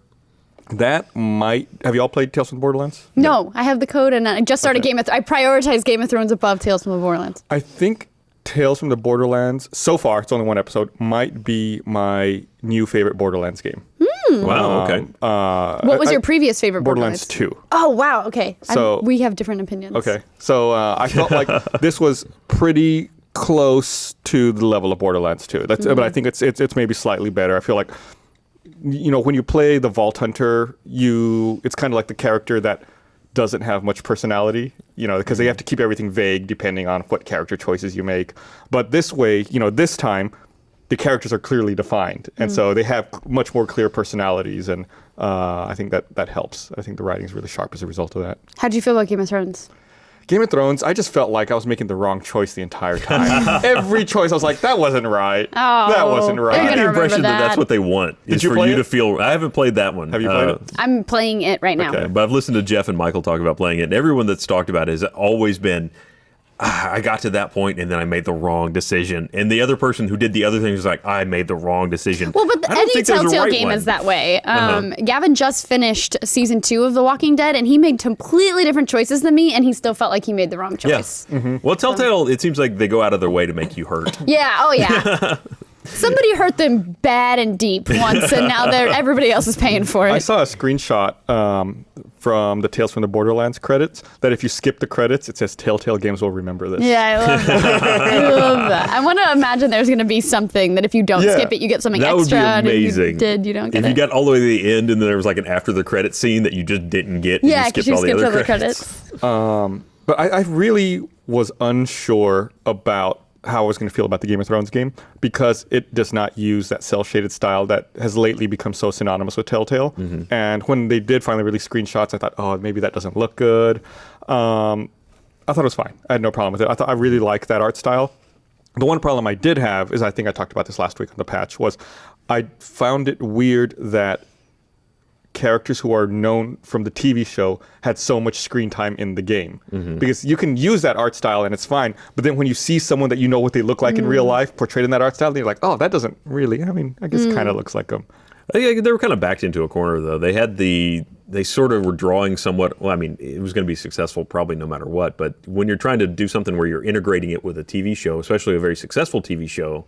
Have you all played Tales from the Borderlands? No, I have the code and I just started Game of Thrones. I prioritize Game of Thrones above Tales from the Borderlands. I think Tales from the Borderlands, so far, it's only one episode, might be my new favorite Borderlands game. Wow, okay. What was your previous favorite Borderlands 2. Oh, wow, okay. So, we have different opinions. Okay, so I felt like this was pretty close to the level of Borderlands 2. But I think it's maybe slightly better. I feel like, when you play the Vault Hunter, it's kind of like the character that doesn't have much personality, because they have to keep everything vague depending on what character choices you make. But this way, this time, the characters are clearly defined. And so they have much more clear personalities. And I think that helps. I think the writing is really sharp as a result of that. How do you feel about Game of Thrones? Game of Thrones, I just felt like I was making the wrong choice the entire time. Every choice, I was like, that wasn't right. Oh, that wasn't right. I get the remember impression that that's that. what they want. Is you for play you it? to feel. I haven't played that one. Have you played it? I'm playing it right now. Okay, but I've listened to Jeff and Michael talk about playing it. And everyone that's talked about it has always been, I got to that point and then I made the wrong decision. And the other person who did the other thing was like, I made the wrong decision. Well, but I don't any think there's a Telltale right game one. is that way. Gavin just finished season 2 of The Walking Dead, and he made completely different choices than me, and he still felt like he made the wrong choice. Yes. Well, Telltale, it seems like they go out of their way to make you hurt. Yeah. Oh, yeah. Somebody hurt them bad and deep once, and now everybody else is paying for it. I saw a screenshot from the Tales from the Borderlands credits that if you skip the credits, it says Telltale Games will remember this. Yeah, I love that. I love that. I want to imagine there's going to be something that if you don't skip it, you get something That would be extra. And if amazing. you don't get If it. you got all the way to the end and then there was like an after the credits scene that you just didn't get, and Yeah, you because skipped you all the skipped other all the credits. credits. But I really was unsure about how I was going to feel about the Game of Thrones game because it does not use that cel-shaded style that has lately become so synonymous with Telltale. And when they did finally release screenshots, I thought, oh, maybe that doesn't look good. I thought it was fine. I had no problem with it. I really liked that art style. The one problem I did have is, I think I talked about this last week on the patch, was I found it weird that characters who are known from the TV show had so much screen time in the game. Because you can use that art style and it's fine, but then when you see someone that you know what they look like in real life portrayed in that art style, then you're like, oh, that doesn't really, I mean, I guess it kind of looks like them. I think they were kind of backed into a corner, though. They sort of were drawing somewhat, well, I mean, it was going to be successful probably no matter what, but when you're trying to do something where you're integrating it with a TV show, especially a very successful TV show,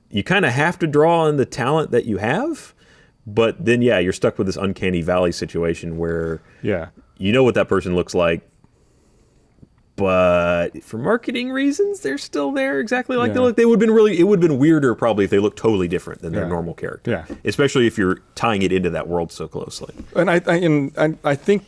you kind of have to draw on the talent that you have. But then, yeah, you're stuck with this uncanny valley situation where you know what that person looks like, but for marketing reasons, they're still there exactly like they look. It would have been weirder probably if they looked totally different than their normal character. Yeah. Especially if you're tying it into that world so closely. And I think,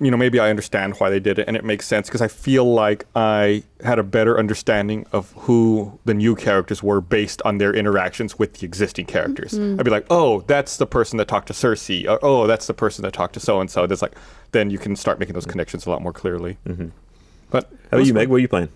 you know, maybe I understand why they did it, and it makes sense because I feel like I had a better understanding of who the new characters were based on their interactions with the existing characters. I'd be like, oh, that's the person that talked to Cersei, or oh, that's the person that talked to so and so. There's like, then you can start making those connections a lot more clearly. But How about you, Meg? What are you playing?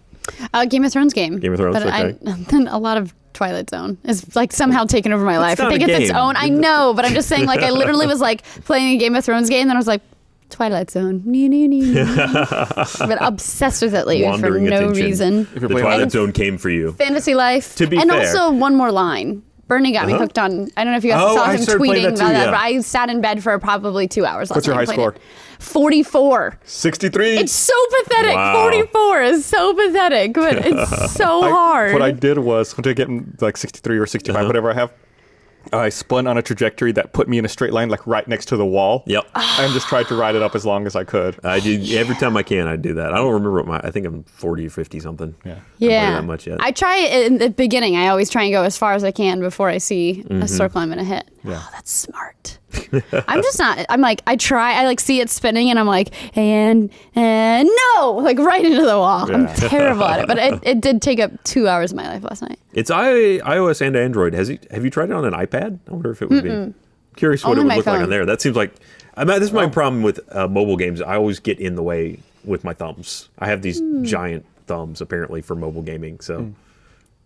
Game of Thrones game. Game of Thrones, but okay. Then a lot of Twilight Zone is like somehow taken over my life. I not think a it's its game. own. I know, but I'm just saying, like, I literally was like playing a Game of Thrones game, then I was like, Twilight Zone. I've been obsessed with it lately for Wandering no attention. reason. if you're The playing Twilight Zone came for you. Fantasy life. To be and fair. also one more line. Bernie got me hooked on. I don't know if you guys Oh, saw I him started playing tweeting that too, about that, yeah. but I sat in bed for probably 2 hours last What's your night. high and played score? it. 44. 63. It's so pathetic. Wow. 44 is so pathetic, but it's so hard. What I did was, to get like 63 or 65, whatever I have, I spun on a trajectory that put me in a straight line, like right next to the wall. Yep. And just tried to ride it up as long as I could. I do every time I can. I do that. I don't remember what I think I'm 40 or 50 something. Yeah. I haven't played Yeah, that much yet. I try it in the beginning. I always try and go as far as I can before I see a circle I'm gonna hit. Yeah. Oh, that's smart. I'm just not. I'm like, I try. I like see it spinning, and I'm like, and no, like right into the wall. I'm Yeah. terrible at it, but it did take up 2 hours of my life last night. It's iOS and Android. Have you tried it on an iPad? I wonder if it would be. Curious what Only it would my look like phone. on there. That seems like. This is my problem with mobile games. I always get in the way with my thumbs. I have these giant thumbs apparently for mobile gaming. So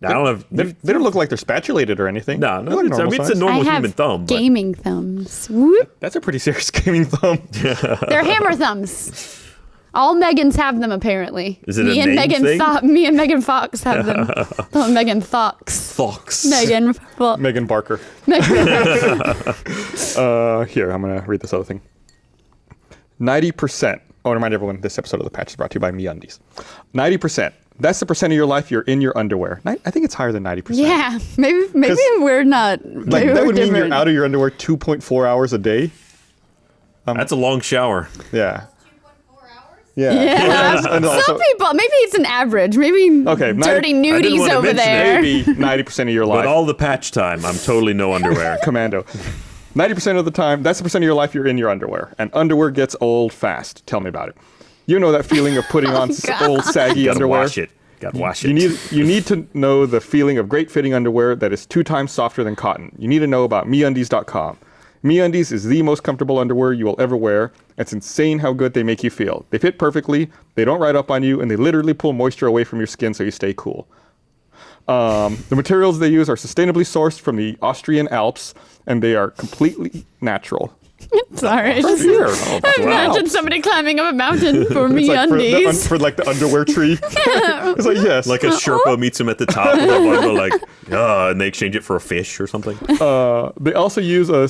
I don't know. They don't look like they're spatulated or anything. No, They look it's, I normal mean, it's a size. normal I have human thumb. But gaming thumbs. Whoop. That's a pretty serious gaming thumb. They're hammer thumbs. All Megans have them apparently. Is it a name thing? Me and Megan Fox have them. Oh, Megan Fox. Fox. Megan. Well, Megan Barker. Megan. Here, I'm going to read this other thing. 90%. I want to remind everyone this episode of The Patch is brought to you by MeUndies. 90%. That's the percent of your life you're in your underwear. I think it's higher than 90%. Yeah, maybe we're not. Like, Maybe that we're would mean different. you're out of your underwear 2.4 hours a day. That's a long shower. Yeah. 2.4 hours? Yeah. Yeah. And also- Some people, maybe it's an average. Maybe Okay, dirty I didn't nudies wanna over mention there. maybe 90% of your life. But all the patch time, I'm totally no underwear. Commando. 90% of the time, that's the percent of your life you're in your underwear. And underwear gets old fast. Tell me about it. You know that feeling of putting on old saggy Gotta underwear? wash it. Gotta wash it. You need to know the feeling of great fitting underwear that is 2 times softer than cotton. You need to know about MeUndies.com. MeUndies is the most comfortable underwear you will ever wear. It's insane how good they make you feel. They fit perfectly, they don't ride up on you, and they literally pull moisture away from your skin so you stay cool. The materials they use are sustainably sourced from the Austrian Alps, and they are completely natural. Sorry. I imagine somebody climbing up a mountain for It's like MeUndies. for like the underwear tree. It's like, yes. Like a Sherpa meets him at the top of the bundle, like, and they exchange it for a fish or something. They also use a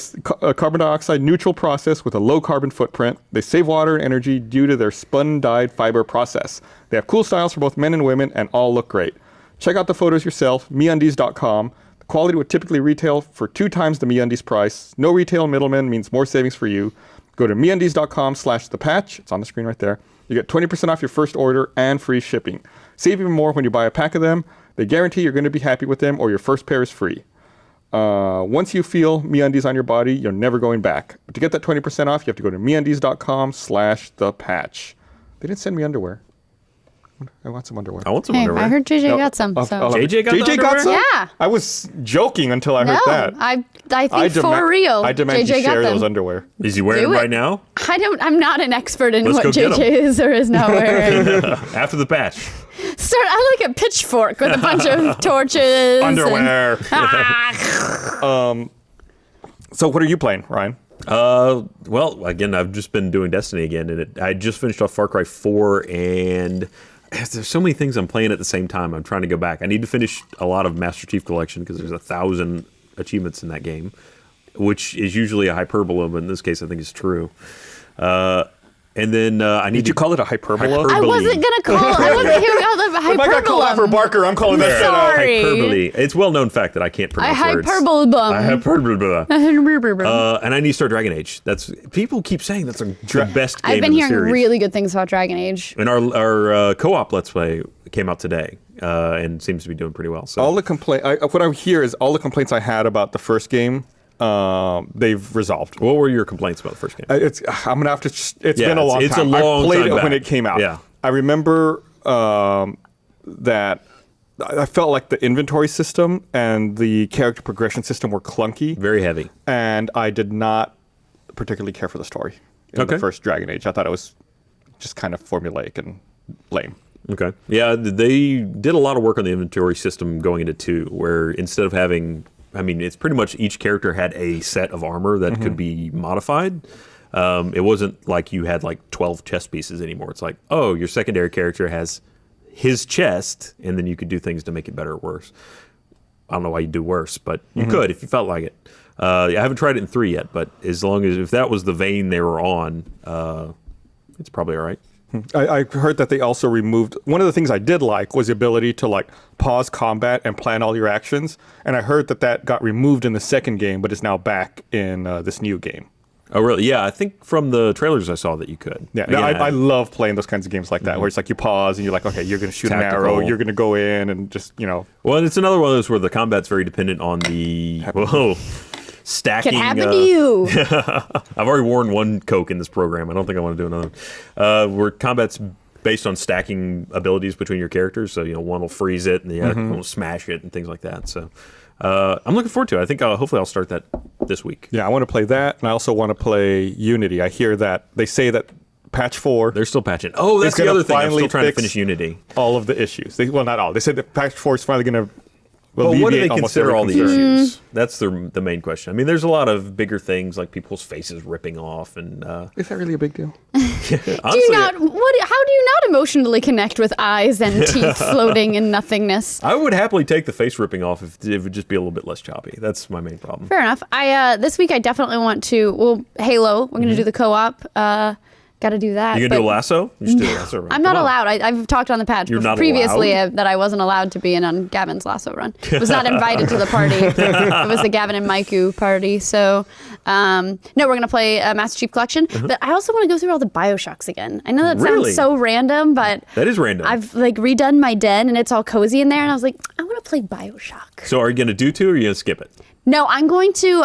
carbon dioxide neutral process with a low carbon footprint. They save water and energy due to their spun dyed fiber process. They have cool styles for both men and women and all look great. Check out the photos yourself, MeUndies.com. The quality would typically retail for 2 times the MeUndies price. No retail middleman means more savings for you. Go to MeUndies.com/thepatch. It's on the screen right there. You get 20% off your first order and free shipping. Save even more when you buy a pack of them. They guarantee you're going to be happy with them or your first pair is free. Once you feel MeUndies on your body, you're never going back. But to get that 20% off, you have to go to MeUndies.com/thepatch. They didn't send me underwear. I want some underwear. I want some Hey, underwear. I heard JJ got some. So. JJ got the JJ got underwear? some? Yeah. I was joking until I heard No, that. I think for real. I demand JJ you share got them. those underwear. Is he wearing Do them it. right now? I'm not an expert in Let's what go get JJ 'em. is or is not wearing. After the patch. I like a pitchfork with a bunch of torches. Underwear. And, So what are you playing, Ryan? Well, again, I've just been doing Destiny again, and I just finished off Far Cry 4, and there's so many things I'm playing at the same time. I'm trying to go back. I need to finish a lot of Master Chief Collection because there's 1,000 achievements in that game, which is usually a hyperbole, but in this case, I think it's true. And then I need Did you call it a hyperbola? I wasn't gonna call. I wasn't hearing out the If I got called out for hyperbole. Barker, I'm calling that shit out. Sorry. hyperbole. It's a well-known fact that I can't I pronounce words. hyperbole bum. I hyperbole. And I need to start Dragon Age. That's people keep saying that's the best game I've been in the hearing series. really good things about Dragon Age. And our co-op Let's Play came out today and seems to be doing pretty well. So All the what I hear is all the complaints I had about the first game, they've resolved. what were your complaints about the first game? I'm gonna have to. It's Yeah, been a long it's time. a long I played time it when back. it came out. Yeah. I remember that I felt like the inventory system and the character progression system were clunky, Very heavy. and I did not particularly care for the story in Okay. the first Dragon Age. I thought it was just kind of formulaic and lame. Okay. Yeah, they did a lot of work on the inventory system going into 2, where instead of having, it's pretty much each character had a set of armor that could be modified. It wasn't like you had like 12 chest pieces anymore. It's like, oh, your secondary character has his chest, and then you could do things to make it better or worse. I don't know why you do worse, but you could if you felt like it. I haven't tried it in 3 yet, but if that was the vein they were on, it's probably all right. I heard that they also removed one of the things I did like was the ability to like pause combat and plan all your actions, and I heard that got removed in the second game, but is now back in this new game. Oh, really? Yeah, I think from the trailers I saw that you could. Yeah, Again, I love playing those kinds of games like that, where it's like you pause and you're like, okay, you're going to shoot Tactical. an arrow, you're going to go in and just, Well, and it's another one of those where the combat's very dependent on the stacking. Can happen to you. I've already worn one Coke in this program. I don't think I want to do another. Where combat's based on stacking abilities between your characters. So, one will freeze it and the other one will smash it and things like that. So I'm looking forward to it. I think hopefully I'll start that this week. Yeah, I want to play that, and I also want to play Unity. I hear that they say that patch 4 They're still patching. Oh, that's It's the gonna other thing. I'm finally still trying to fix finish Unity. all of the issues. Well, not all. They said that patch 4 is finally going to Well, what do they almost consider every all the concern. issues? That's the main question. There's a lot of bigger things like people's faces ripping off, and Is that really a big deal? honestly, How do you not emotionally connect with eyes and teeth floating in nothingness? I would happily take the face ripping off if it would just be a little bit less choppy. That's my main problem. Fair enough. This week I definitely want to. Well, Halo. We're going to do the co-op. Got to do that. You gonna do a but lasso? You should do a lasso run. I'm not Come on. allowed. I've talked on the patch You're not previously allowed? that I wasn't allowed to be in on Gavin's lasso run. Was not invited to the party. It was the Gavin and Maiku party. So, no, we're going to play Master Chief Collection. But I also want to go through all the Bioshocks again. I know that Really? sounds so random, but That is random. I've redone my den and it's all cozy in there. And I was like, I want to play Bioshock. So are you gonna do 2 or are you gonna skip it? No, I'm going to.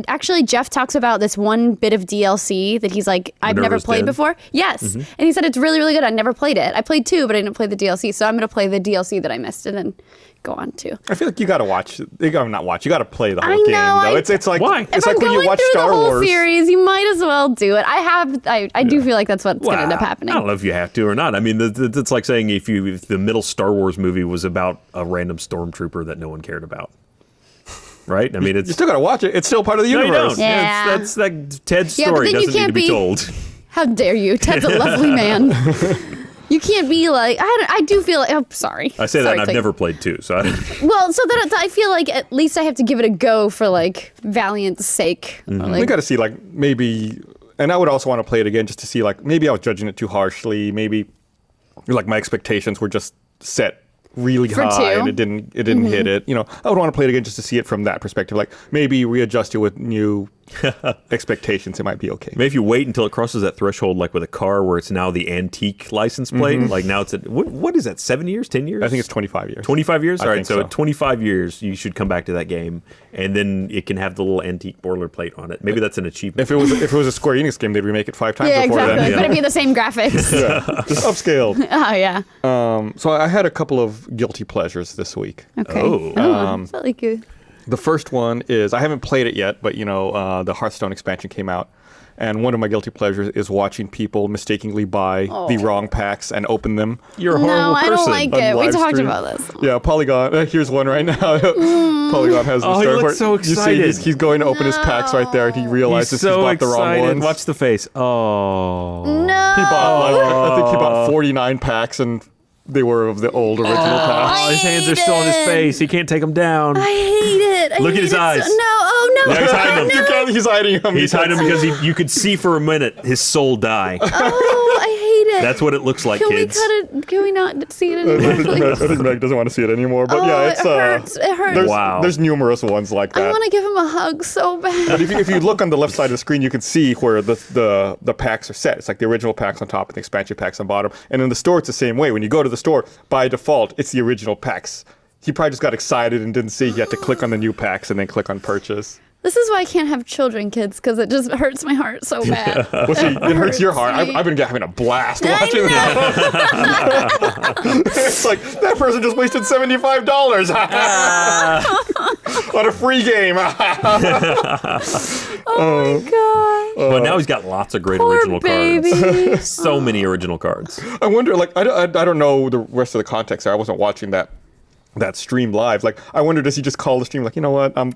Actually, Jeff talks about this one bit of DLC that he's like, I've never Minerva's played Den? before. Yes. And he said it's really, really good. I never played it. I played 2, but I didn't play the DLC. So I'm going to play the DLC that I missed and then go on to. I feel like you gotta watch. You gotta not watch. You gotta play the whole I game, know, though. It's like Why? It's If like I'm when you going watch through Star the whole Wars. series, you might as well do it. I do feel like that's what's going to end up happening. I don't know if you have to or not. I mean, it's like saying if the middle Star Wars movie was about a random stormtrooper that no one cared about. Right? I mean, it's... You still gotta watch it. It's still part of the No, you universe. don't. Yeah. That's like Ted's Yeah, but story then you doesn't need can't to be be- told. How dare you? Ted's a lovely man. You can't be like, I do feel like, oh, sorry. I say that Sorry, and I've Clay. never played 2, so I Well, so that I feel like at least I have to give it a go for like Valiant's sake. Or, We like, gotta see like maybe, and I would also want to play it again just to see like maybe I was judging it too harshly. Maybe like my expectations were just set really For high 2. and it didn't hit it. You know, I would want to play it again just to see it from that perspective. Like maybe readjust it with new expectations. It might be okay. Maybe if you wait until it crosses that threshold, like with a car, where it's now the antique license plate. Like now it's what is that? 7 years? 10 years? I think it's 25 years. 25 years. I All right, think so so. at 25 years, you should come back to that game, and then it can have the little antique boilerplate on it. Maybe that's an achievement. If it was a Square Enix game, they'd remake it 5 times yeah, before exactly. then. But it'd be the same graphics. Yeah, just upscaled. Oh, yeah. So I had a couple of guilty pleasures this week. Okay. Oh. Is that like a... The first one is I haven't played it yet, but you know the Hearthstone expansion came out, and one of my guilty pleasures is watching people mistakenly buy the wrong packs and open them. You're a No, horrible I person. don't like on it. We live talked stream. about this. Yeah, Polygon. Here's one right now. Polygon has the Oh, he story looks where so you see excited. he's going to open his packs right there, and he realizes He's he's so bought the wrong excited. ones. Watch the face. Oh. No. He bought like I think he bought 49 packs, and they were of the old original packs. Oh, his hands are still on his face. He can't take them down. I hate it. Look at his eyes. No, oh no. Yeah, he's hiding them. You can't- He's hiding them. He's hiding because you could see for a minute his soul die. Oh, I hate it. That's what it looks like, Can kids. we cut it? Can we not see it I anymore, think please? Meg doesn't want to see it anymore, but Oh, yeah, it it's hurts. It hurts. Wow. There's numerous ones like I that. want to give him a hug so bad. But if you look on the left side of the screen, you can see where the packs are set. It's like the original packs on top and the expansion packs on bottom. And in the store, it's the same way. When you go to the store, by default, it's the original packs. He probably just got excited and didn't see he had to click on the new packs and then click on purchase. This is why I can't have children, kids, because it just hurts my heart so bad. Well, see, it hurts your heart. me. I've been having a blast I watching that. It's like, that person just wasted $75 on a free game. Oh my god. But now he's got lots of great Poor original baby. cards. So many original cards. I wonder, like, I don't know the rest of the context there. I wasn't watching that stream live. Like, I wonder, does he just call the stream like, you know what, I'm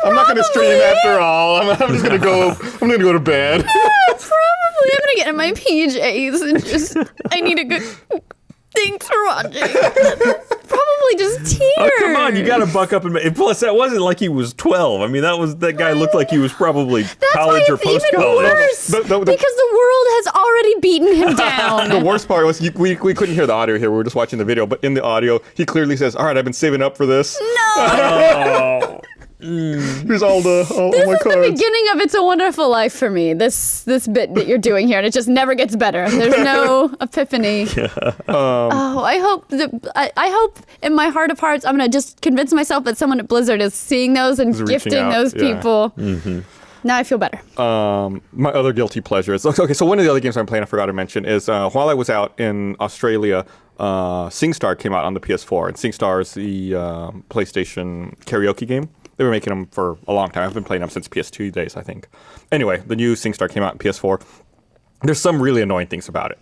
not going to stream after all. I'm just going to go. I'm going to go to bed. Probably. I'm gonna get in my PJs and just. I need a good. Thanks for watching. Probably just tears. Oh, come on, you got to buck up and plus that wasn't like he was 12. I mean, that guy looked like he was probably That's college why or it's even post-college. worse. The- because the world has already beaten him down. The worst part was we couldn't hear the audio here. We were just watching the video, but in the audio, he clearly says, "All right, I've been saving up for this. Oh. Here's all This my is the cards." beginning of It's a Wonderful Life for me. This bit that you're doing here, and it just never gets better. There's no epiphany. I hope in my heart of hearts, I'm gonna just convince myself that someone at Blizzard is seeing those and reaching gifting out, those yeah. people. Now I feel better. My other guilty pleasure is okay. So one of the other games I'm playing, I forgot to mention, is while I was out in Australia, SingStar came out on the PS4, and SingStar is the PlayStation karaoke game. They were making them for a long time. I've been playing them since PS2 days, I think. Anyway, the new SingStar came out in PS4. There's some really annoying things about it.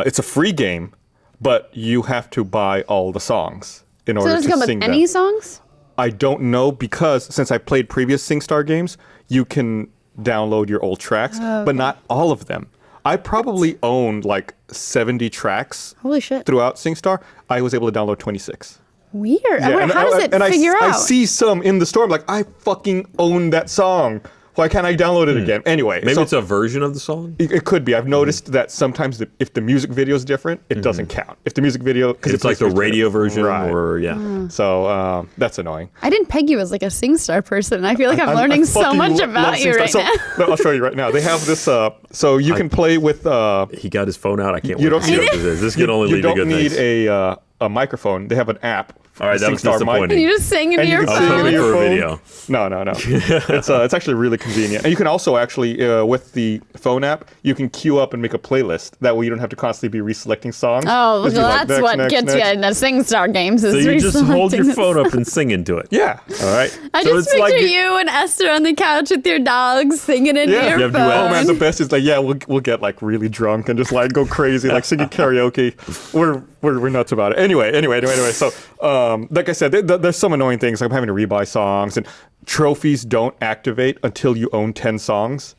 It's a free game, but you have to buy all the songs in So order does it to come with sing any them. songs? I don't know, because since I played previous SingStar games, you can download your old tracks, but not all of them. I probably owned like 70 tracks Holy shit. throughout SingStar. I was able to download 26. Weird. I wonder, and how does it figure I out? see some in the store. I'm like, I fucking own that song. Why can't I download it again? Anyway, Maybe so it's a version of the song. it could be. I've noticed that sometimes if the music video is different, it doesn't count. If the music video, because It's like the radio version, or yeah. So that's annoying. I didn't peg you as like a SingStar person. I feel like I'm learning so fucking much love about you SingStar. right So, now. no, I'll show you right now. They have this. So you can play with. He got his phone out. I can't You wait don't to see need- what this is. This can only You lead to don't good need things. a microphone. They have an app All right, that was SingStar mic. disappointing. You just sing into And you your can sing phone. into your For a phone. video. No. It's actually really convenient. And you can also actually, with the phone app, you can queue up and make a playlist. That way you don't have to constantly be reselecting songs. Oh, Just be like, that's what next, gets next. you in the SingStar games. Is So you just hold your reselecting phone up and sing into it. Yeah. All right. I so just it's picture like you and Esther on the couch with your dogs singing into Yeah. your You have phone. duets. Oh man, the best is like, yeah, we'll get like really drunk and just like go crazy, like singing karaoke. We're nuts about it. Anyway. So, like I said, there's some annoying things like I'm having to rebuy songs, and trophies don't activate until you own 10 songs.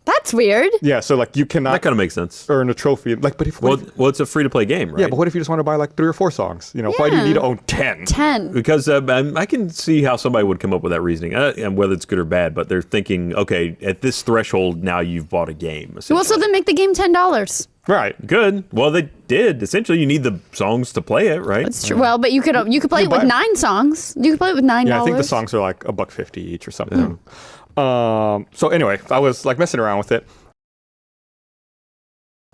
That's weird. Yeah, so like you cannot that kind of makes sense. earn a trophy. Like, but if, Well, it's a free to play game, right? yeah, but what if you just want to buy like 3 or 4 songs? You know, why do you Yeah. need to own 10? 10. Because I can see how somebody would come up with that reasoning, and whether it's good or bad. But they're thinking, okay, at this threshold, now you've bought a game. Well, so essentially. then make the game $10. Right. Good. Well, they did. Essentially, you need the songs to play it, right? It's true. Well, but you could play it with buy 9 songs. You could play it with $9. Yeah, I think the songs are like $1.50 each or something. So anyway, I was like messing around with it.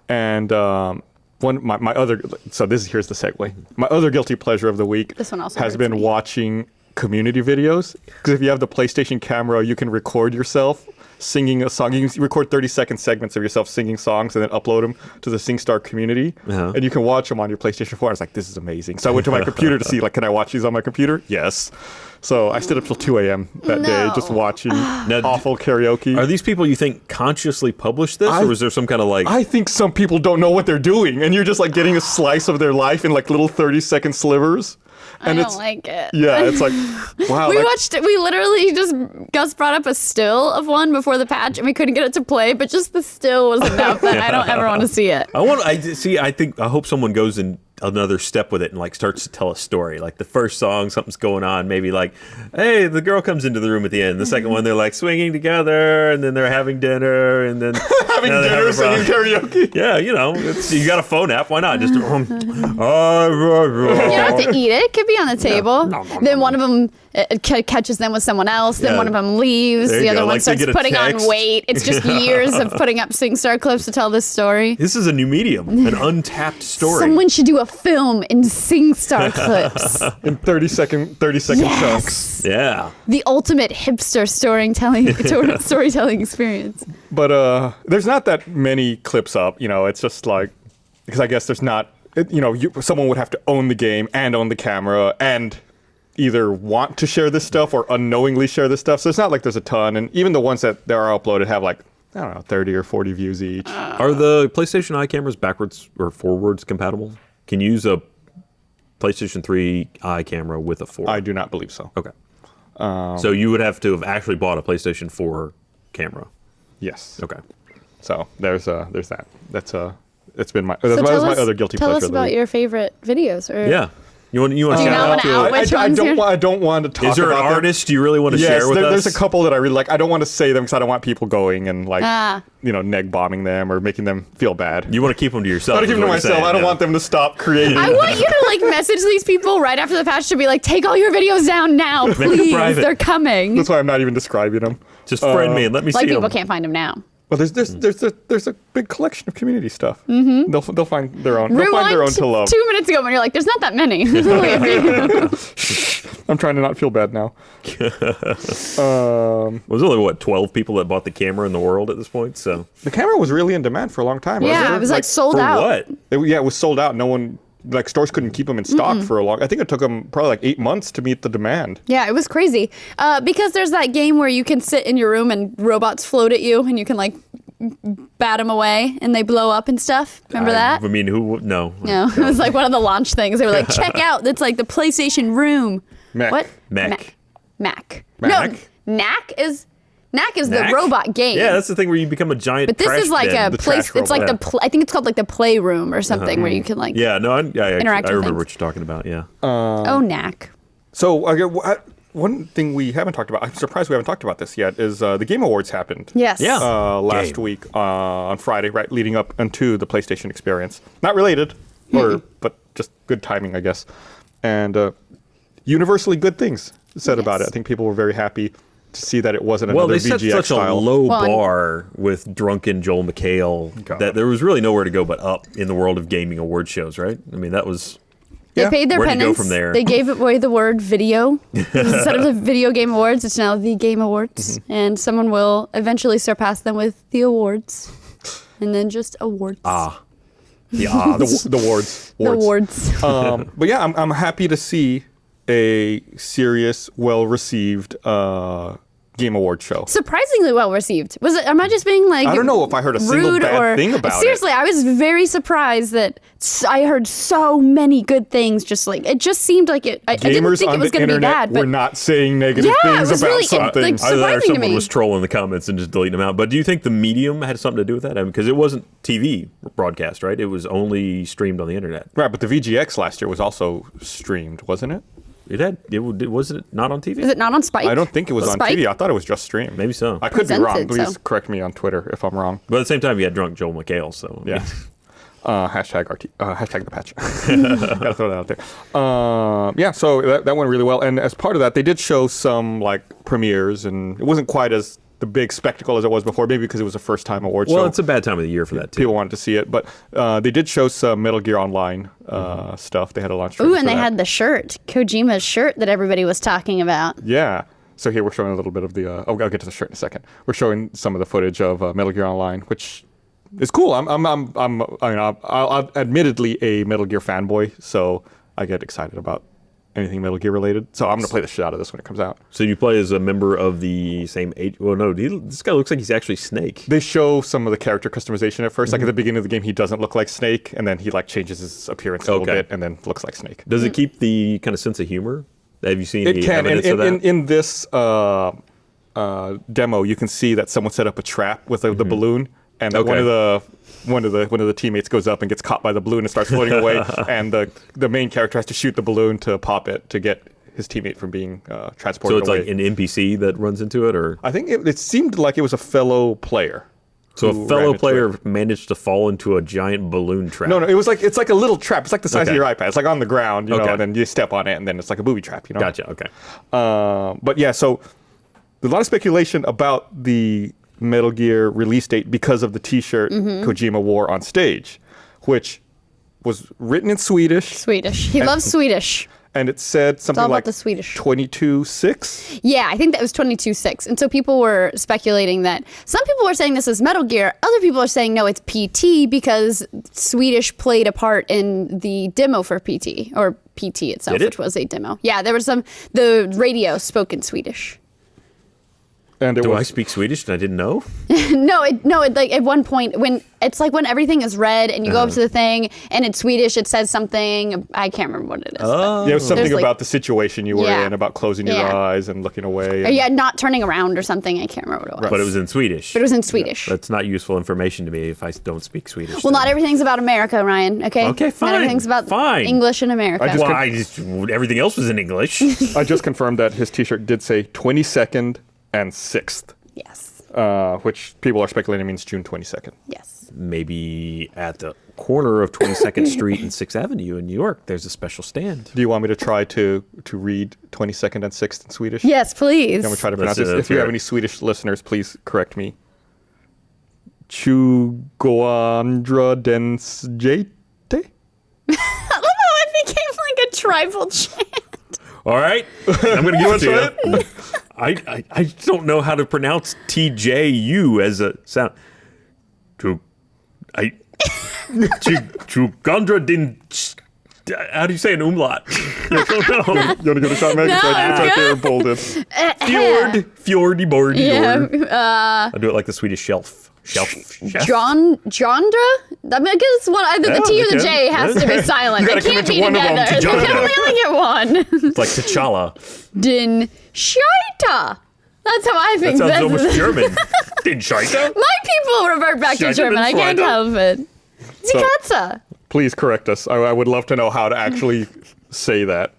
And my other, so here's the segue. My other guilty pleasure of the week This one also has hurts been me. watching community videos. Because if you have the PlayStation camera, you can record yourself singing a song. You can record 30-second segments of yourself singing songs and then upload them to the SingStar community. Uh-huh. And you can watch them on your PlayStation 4. I was like, this is amazing. So I went to my computer to see, like, can I watch these on my computer? Yes. So I stayed up till 2 a.m. that day just watching awful karaoke. Are these people you think consciously published this, I- or was there some kind of like? I think some people don't know what they're doing, and you're just like getting a slice of their life in like little 30-second slivers. And I it's don't like it. yeah, it's like wow. We like- watched it. We literally just, Gus brought up a still of one before the patch, and we couldn't get it to play, but just the still was enough that I don't ever want to see it. I hope someone goes in another step with it and like starts to tell a story. Like the first song, something's going on. Maybe like, hey, the girl comes into the room at the end. The second one, they're like swinging together, and then they're having dinner, and then having they're dinner, having singing karaoke. Yeah, you know, you got a phone app. Why not? Just You don't have to eat it. It could be on the table. Then one of them catches them with someone else. Then Yeah. one of them leaves. There you The other go. one Like they starts get a putting on text. weight. It's just years of putting up SingStar clips to tell this story. This is a new medium, an untapped story. Someone should do a film in SingStar clips. In 30-second chunks. Yeah. The ultimate hipster storytelling experience. But there's not that many clips up. You know, it's just like because I guess there's not. Someone would have to own the game and own the camera and either want to share this stuff or unknowingly share this stuff. So it's not like there's a ton. And even the ones that are uploaded have like, I don't know, 30 or 40 views each. Are the PlayStation Eye cameras backwards or forwards compatible? Can you use a PlayStation 3 Eye camera with a 4? I do not believe so. Okay. So you would have to have actually bought a PlayStation 4 camera. Yes. Okay. So there's that. It's been my that was my other guilty tell pleasure. us of the about week. your favorite videos. Or Yeah. You want to Do you shout not out wanna to out which ones you're- I don't want to talk Is there an about them. artist you really want to Yes, share with us? there's a couple that I really like. I don't want to say them because I don't want people going and like neg bombing them or making them feel bad. You want to keep them to yourself. I don't keep is them to what you're myself. saying, I don't yeah. want them to stop creating. I want you to like message these people right after the patch to be like, take all your videos down now, it please. private. They're coming. That's why I'm not even describing them. Just friend me and let me Like see people them. can't find them now. Well, there's a big collection of community stuff. Mm-hmm. They'll find their own. They'll find their own to love. 2 minutes ago when you're like, there's not that many. There's only a few. I'm trying to not feel bad now. Was only 12 people that bought the camera in the world at this point. So The camera was really in demand for a long time. wasn't Yeah, it was like sold for out. what? it was sold out. No one like stores couldn't keep them in stock for a long. I think it took them probably like 8 months to meet the demand. Yeah, it was crazy. Because there's that game where you can sit in your room and robots float at you and you can like bat them away and they blow up and stuff. Remember that? I mean, who? No. No, it was like one of the launch things. They were like, check out. It's like the PlayStation Room. Mac. What? Mac. Mac. Mac? No, Knack is Knack? the robot game. Yeah, that's the thing where you become a giant. But this trash is like bin. a The place. trash It's like robot. I think it's called like the Playroom or something where you can like. Yeah, no, I Interactive remember things. what you're talking about. Yeah. Oh, Knack. So one thing we haven't talked about. I'm surprised we haven't talked about this yet. Is the Game Awards happened? Yes. Yeah. Last Game. week on Friday, right, leading up into the PlayStation experience. Not related, but just good timing, I guess. And universally good things said about it. I think people were very happy to see that it wasn't Well, another they set VGX such style. a low Well, bar with drunken Joel McHale God. that there was really nowhere to go but up in the world of gaming award shows, right? I mean, that was They paid their Where'd you go penance. from there? They gave away the word video. Instead of the Video Game Awards, it's now the Game Awards. And someone will eventually surpass them with the awards. And then just awards. The odds. the wards. The awards. But yeah, I'm happy to see a serious, well-received Game Award show. Surprisingly well received. Was it? Am I just being like? I don't know if I heard a single rude bad thing about seriously, I was very surprised that I heard so many good things. Just like it just seemed like it. I didn't Gamers think on it was the going to be internet bad. But were not saying negative Yeah, it things was about really- something. like, Either that or surprising to someone me. was trolling the comments and just deleting them out. But do you think the medium had something to do with that? Because it wasn't TV broadcast, right? It was only streamed on the internet. Right, but the VGX last year was also streamed, wasn't it? Wasn't it not on TV? is it not on Spike? I don't think it was on Spike? TV. I thought it was just streamed. Maybe so. I could be wrong. Presented, Please so. correct me on Twitter if I'm wrong. But at the same time, you had drunk Joel McHale, so Yeah. Hashtag the patch. Gotta throw that out there. Yeah, so that went really well. And as part of that, they did show some like premieres, and it wasn't quite as the big spectacle as it was before, maybe because it was a first-time award show. Well, it's a bad time of the year for that too. People wanted to see it, but they did show some Metal Gear Online stuff. They had a launch trailer Ooh, and for they that. had the shirt, Kojima's shirt that everybody was talking about. Yeah. So here we're showing a little bit of the. I'll get to the shirt in a second. We're showing some of the footage of Metal Gear Online, which is cool. I'm admittedly a Metal Gear fanboy, so I get excited about anything Metal Gear related. So I'm gonna play the shit out of this when it comes out. So you play as a member of the same age? Well, no, this guy looks like he's actually Snake. They show some of the character customization at first. Like at the beginning of the game, he doesn't look like Snake, and then he like changes his appearance a little Okay. bit, and then looks like Snake. Does it keep the kind of sense of humor? Have you seen It any can. evidence of that? In this demo, you can see that someone set up a trap with the balloon, and that Okay. one of the teammates goes up and gets caught by the balloon and starts floating away, and the main character has to shoot the balloon to pop it to get his teammate from being transported So it's away. like an NPC that runs into it, or I think it seemed like it was a fellow player. so who a fellow ran into player it. managed to fall into a giant balloon trap. No, it's like a little trap. It's like the size of Okay. your iPad. It's like on the ground, you know, Okay. and then you step on it, and then it's like a booby trap, you know. Gotcha. Okay. But yeah, so there's a lot of speculation about the Metal Gear release date because of the T-shirt Kojima wore on stage, which was written in Swedish, Swedish. He loves Swedish. and it said something all about like the Swedish. 22.6. Yeah, I think that was 22.6. And so people were speculating that some people were saying this is Metal Gear. Other people are saying no, it's PT because Swedish played a part in the demo for PT, or PT itself, Did it? which was a demo. Yeah, there was the radio spoke in Swedish. And it Do I was speak Swedish and I didn't know? No, like at one point when it's like when everything is red and you go up to the thing and it's Swedish, it says something. I can't remember what it is. yeah, it was something There's, like- about the situation you were Yeah. in, about closing your Yeah. eyes and looking away. Or, and- yeah, not turning around or something. I can't remember what it was. But it was in Swedish. But it was in Swedish. That's not useful information to me if I don't speak Swedish. Well, then. not everything's about America, Ryan. Okay. Okay, fine, Not everything's about fine. English in America. Everything else was in English. I just confirmed that his T-shirt did say 22nd and 6th, Yes. which people are speculating means June 22nd. Yes. Maybe at the corner of 22nd Street and 6th Avenue in New York, there's a special stand. Do you want me to try to read 22nd and 6th in Swedish? Yes, please. I'm going to try to pronounce Let's this. If you hear have it. any Swedish listeners, please correct me. 22 den sjätte? I love how it became like a tribal chant. All right, I'm going to give it to you. I don't know how to pronounce TJU as a sound. Chugandra din. How do you say an umlaut? I don't know. You want to give it a shot, Meg? No, it's right I'm there, bolded. Fjordy, bordy, Yeah. dord. I'll do it like the Swedish shelf. Chef. Jondra? I mean, I guess one, either the T or the okay. J has to be silent. You They gotta can't commit to be one of them. together. They Jondra. can only get one. It's like T'Challa. Din Scheiter. That's how I That think sounds this almost is. German. Den Scheiter? My people revert back to Scheiter German. I den can't Schweiter. help it. Zikatza. Please correct us. I would love to know how to actually say that.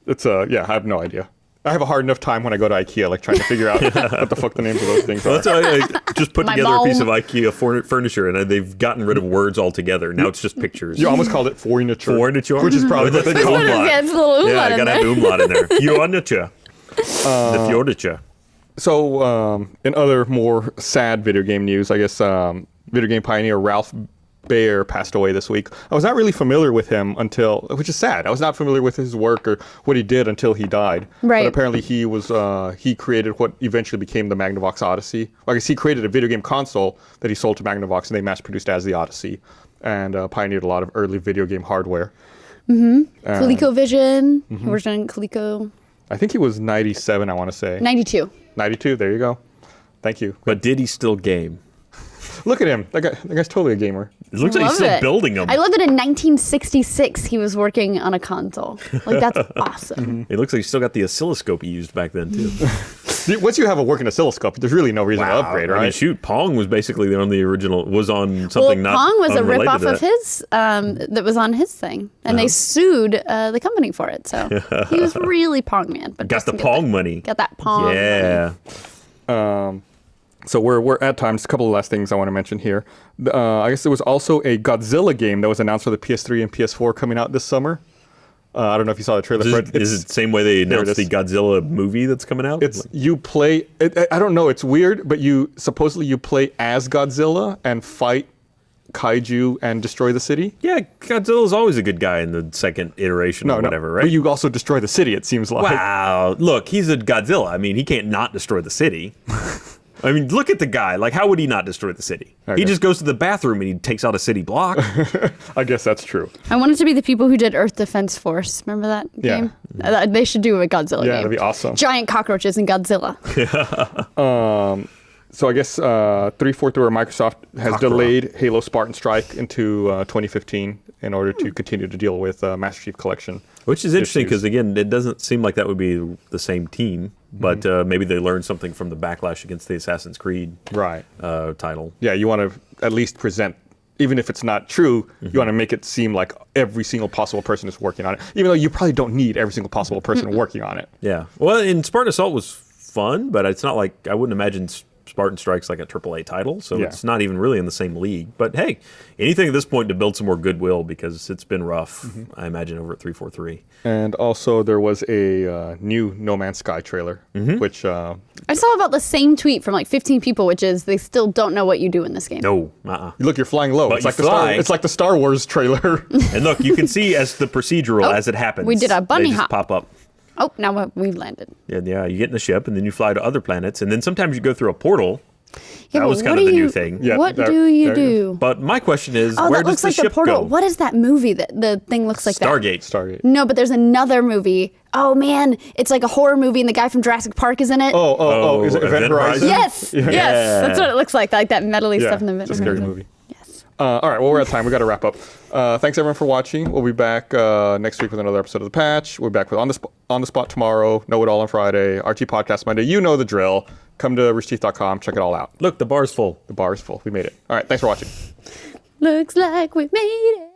It's yeah, I have no idea. I have a hard enough time when I go to IKEA, like trying to figure out what the fuck the names of those things Well, are. that's why I just put My together a piece of mom. IKEA furniture, and they've gotten rid of words altogether. Now it's just pictures. You almost called it furniture. Furniture, Which is probably With what a they call What is umlaut. it? It's a little umlaut Yeah, I in gotta have there. the umlaut in there. Fjorniture. The Fjorniture. So, in other more sad video game news, I guess Video Game Pioneer Ralph Bear passed away this week. I was not really familiar with him until, which is sad. I was not familiar with his work or what he did until he died. Right. But apparently he created what eventually became the Magnavox Odyssey. I guess he created a video game console that he sold to Magnavox, and they mass-produced as the Odyssey, and pioneered a lot of early video game hardware. ColecoVision. Worked on Coleco. I think he was 97, I want to say. 92. 92, there you go. Thank you. But did he still game? Look at him. That guy's totally a gamer. It looks like he's still building them. I love that in 1966 he was working on a console. Like, that's awesome. It looks like he's still got the oscilloscope he used back then, too. Once you have a working oscilloscope, there's really no reason to upgrade, right? I mean, shoot, Pong was basically on the original, was on something not Pong was a unrelated ripoff to of that. his, that was on his thing. And they sued the company for it. So he was really Pong man. But Got the Pong money. Got that Pong money. Yeah. So we're at times. A couple of last things I want to mention here. I guess there was also a Godzilla game that was announced for the PS3 and PS4 coming out this summer. I don't know if you saw the trailer. Is it the same way they announced the Godzilla movie that's coming out? It's you play. I don't know. It's weird, but you play as Godzilla and fight kaiju and destroy the city. Yeah, Godzilla's always a good guy in the second iteration or whatever, right? But you also destroy the city, it seems like. Wow. Look, he's a Godzilla. I mean, he can't not destroy the city. I mean, look at the guy. Like, how would he not destroy the city? Okay. He just goes to the bathroom and he takes out a city block. I guess that's true. I wanted to be the people who did Earth Defense Force. Remember that game? They should do a Godzilla game. Yeah, that'd be awesome. Giant cockroaches and Godzilla. So I guess 343 or Microsoft has delayed Halo Spartan Strike into 2015 in order to continue to deal with Master Chief Collection. Which is interesting because, again, it doesn't seem like that would be the same team. But maybe they learned something from the backlash against the Assassin's Creed title. Yeah, you want to at least present, even if it's not true, you want to make it seem like every single possible person is working on it, even though you probably don't need every single possible person working on it. Yeah. Well, and Spartan Assault was fun, but it's not like, I wouldn't imagine Spartan Strike's like a AAA title, so it's not even really in the same league. But hey, anything at this point to build some more goodwill because it's been rough, I imagine, over at 343. And also there was a new No Man's Sky trailer, which... I saw about the same tweet from like 15 people, which is they still don't know what you do in this game. No, Look, you're flying low. But it's like fly. it's like the Star Wars trailer. And look, you can see as the procedural as it happens. We did a bunny they just hop. pop up. Oh, now we've landed. Yeah, you get in the ship and then you fly to other planets, and then sometimes you go through a portal. Yeah, that was kind of the new thing. Yeah, what do you do? But my question is, Oh, where that does looks the like the ship portal. go? What is that movie that the thing looks like Stargate. Stargate. No, but there's another movie. Oh man, it's like a horror movie and the guy from Jurassic Park is in it. Oh, is it Event Horizon? Yes, Yeah. yes, that's what it looks like that metally stuff in the it's a scary movie. Yes. All right, well, we're out of time. We got to wrap up. Thanks, everyone, for watching. We'll be back next week with another episode of The Patch. We'll be back with On the Spot tomorrow, Know It All on Friday, RT Podcast Monday. You know the drill. Come to roosterteeth.com. Check it all out. Look, the bar's full. The bar is full. We made it. All right, thanks for watching. Looks like we made it.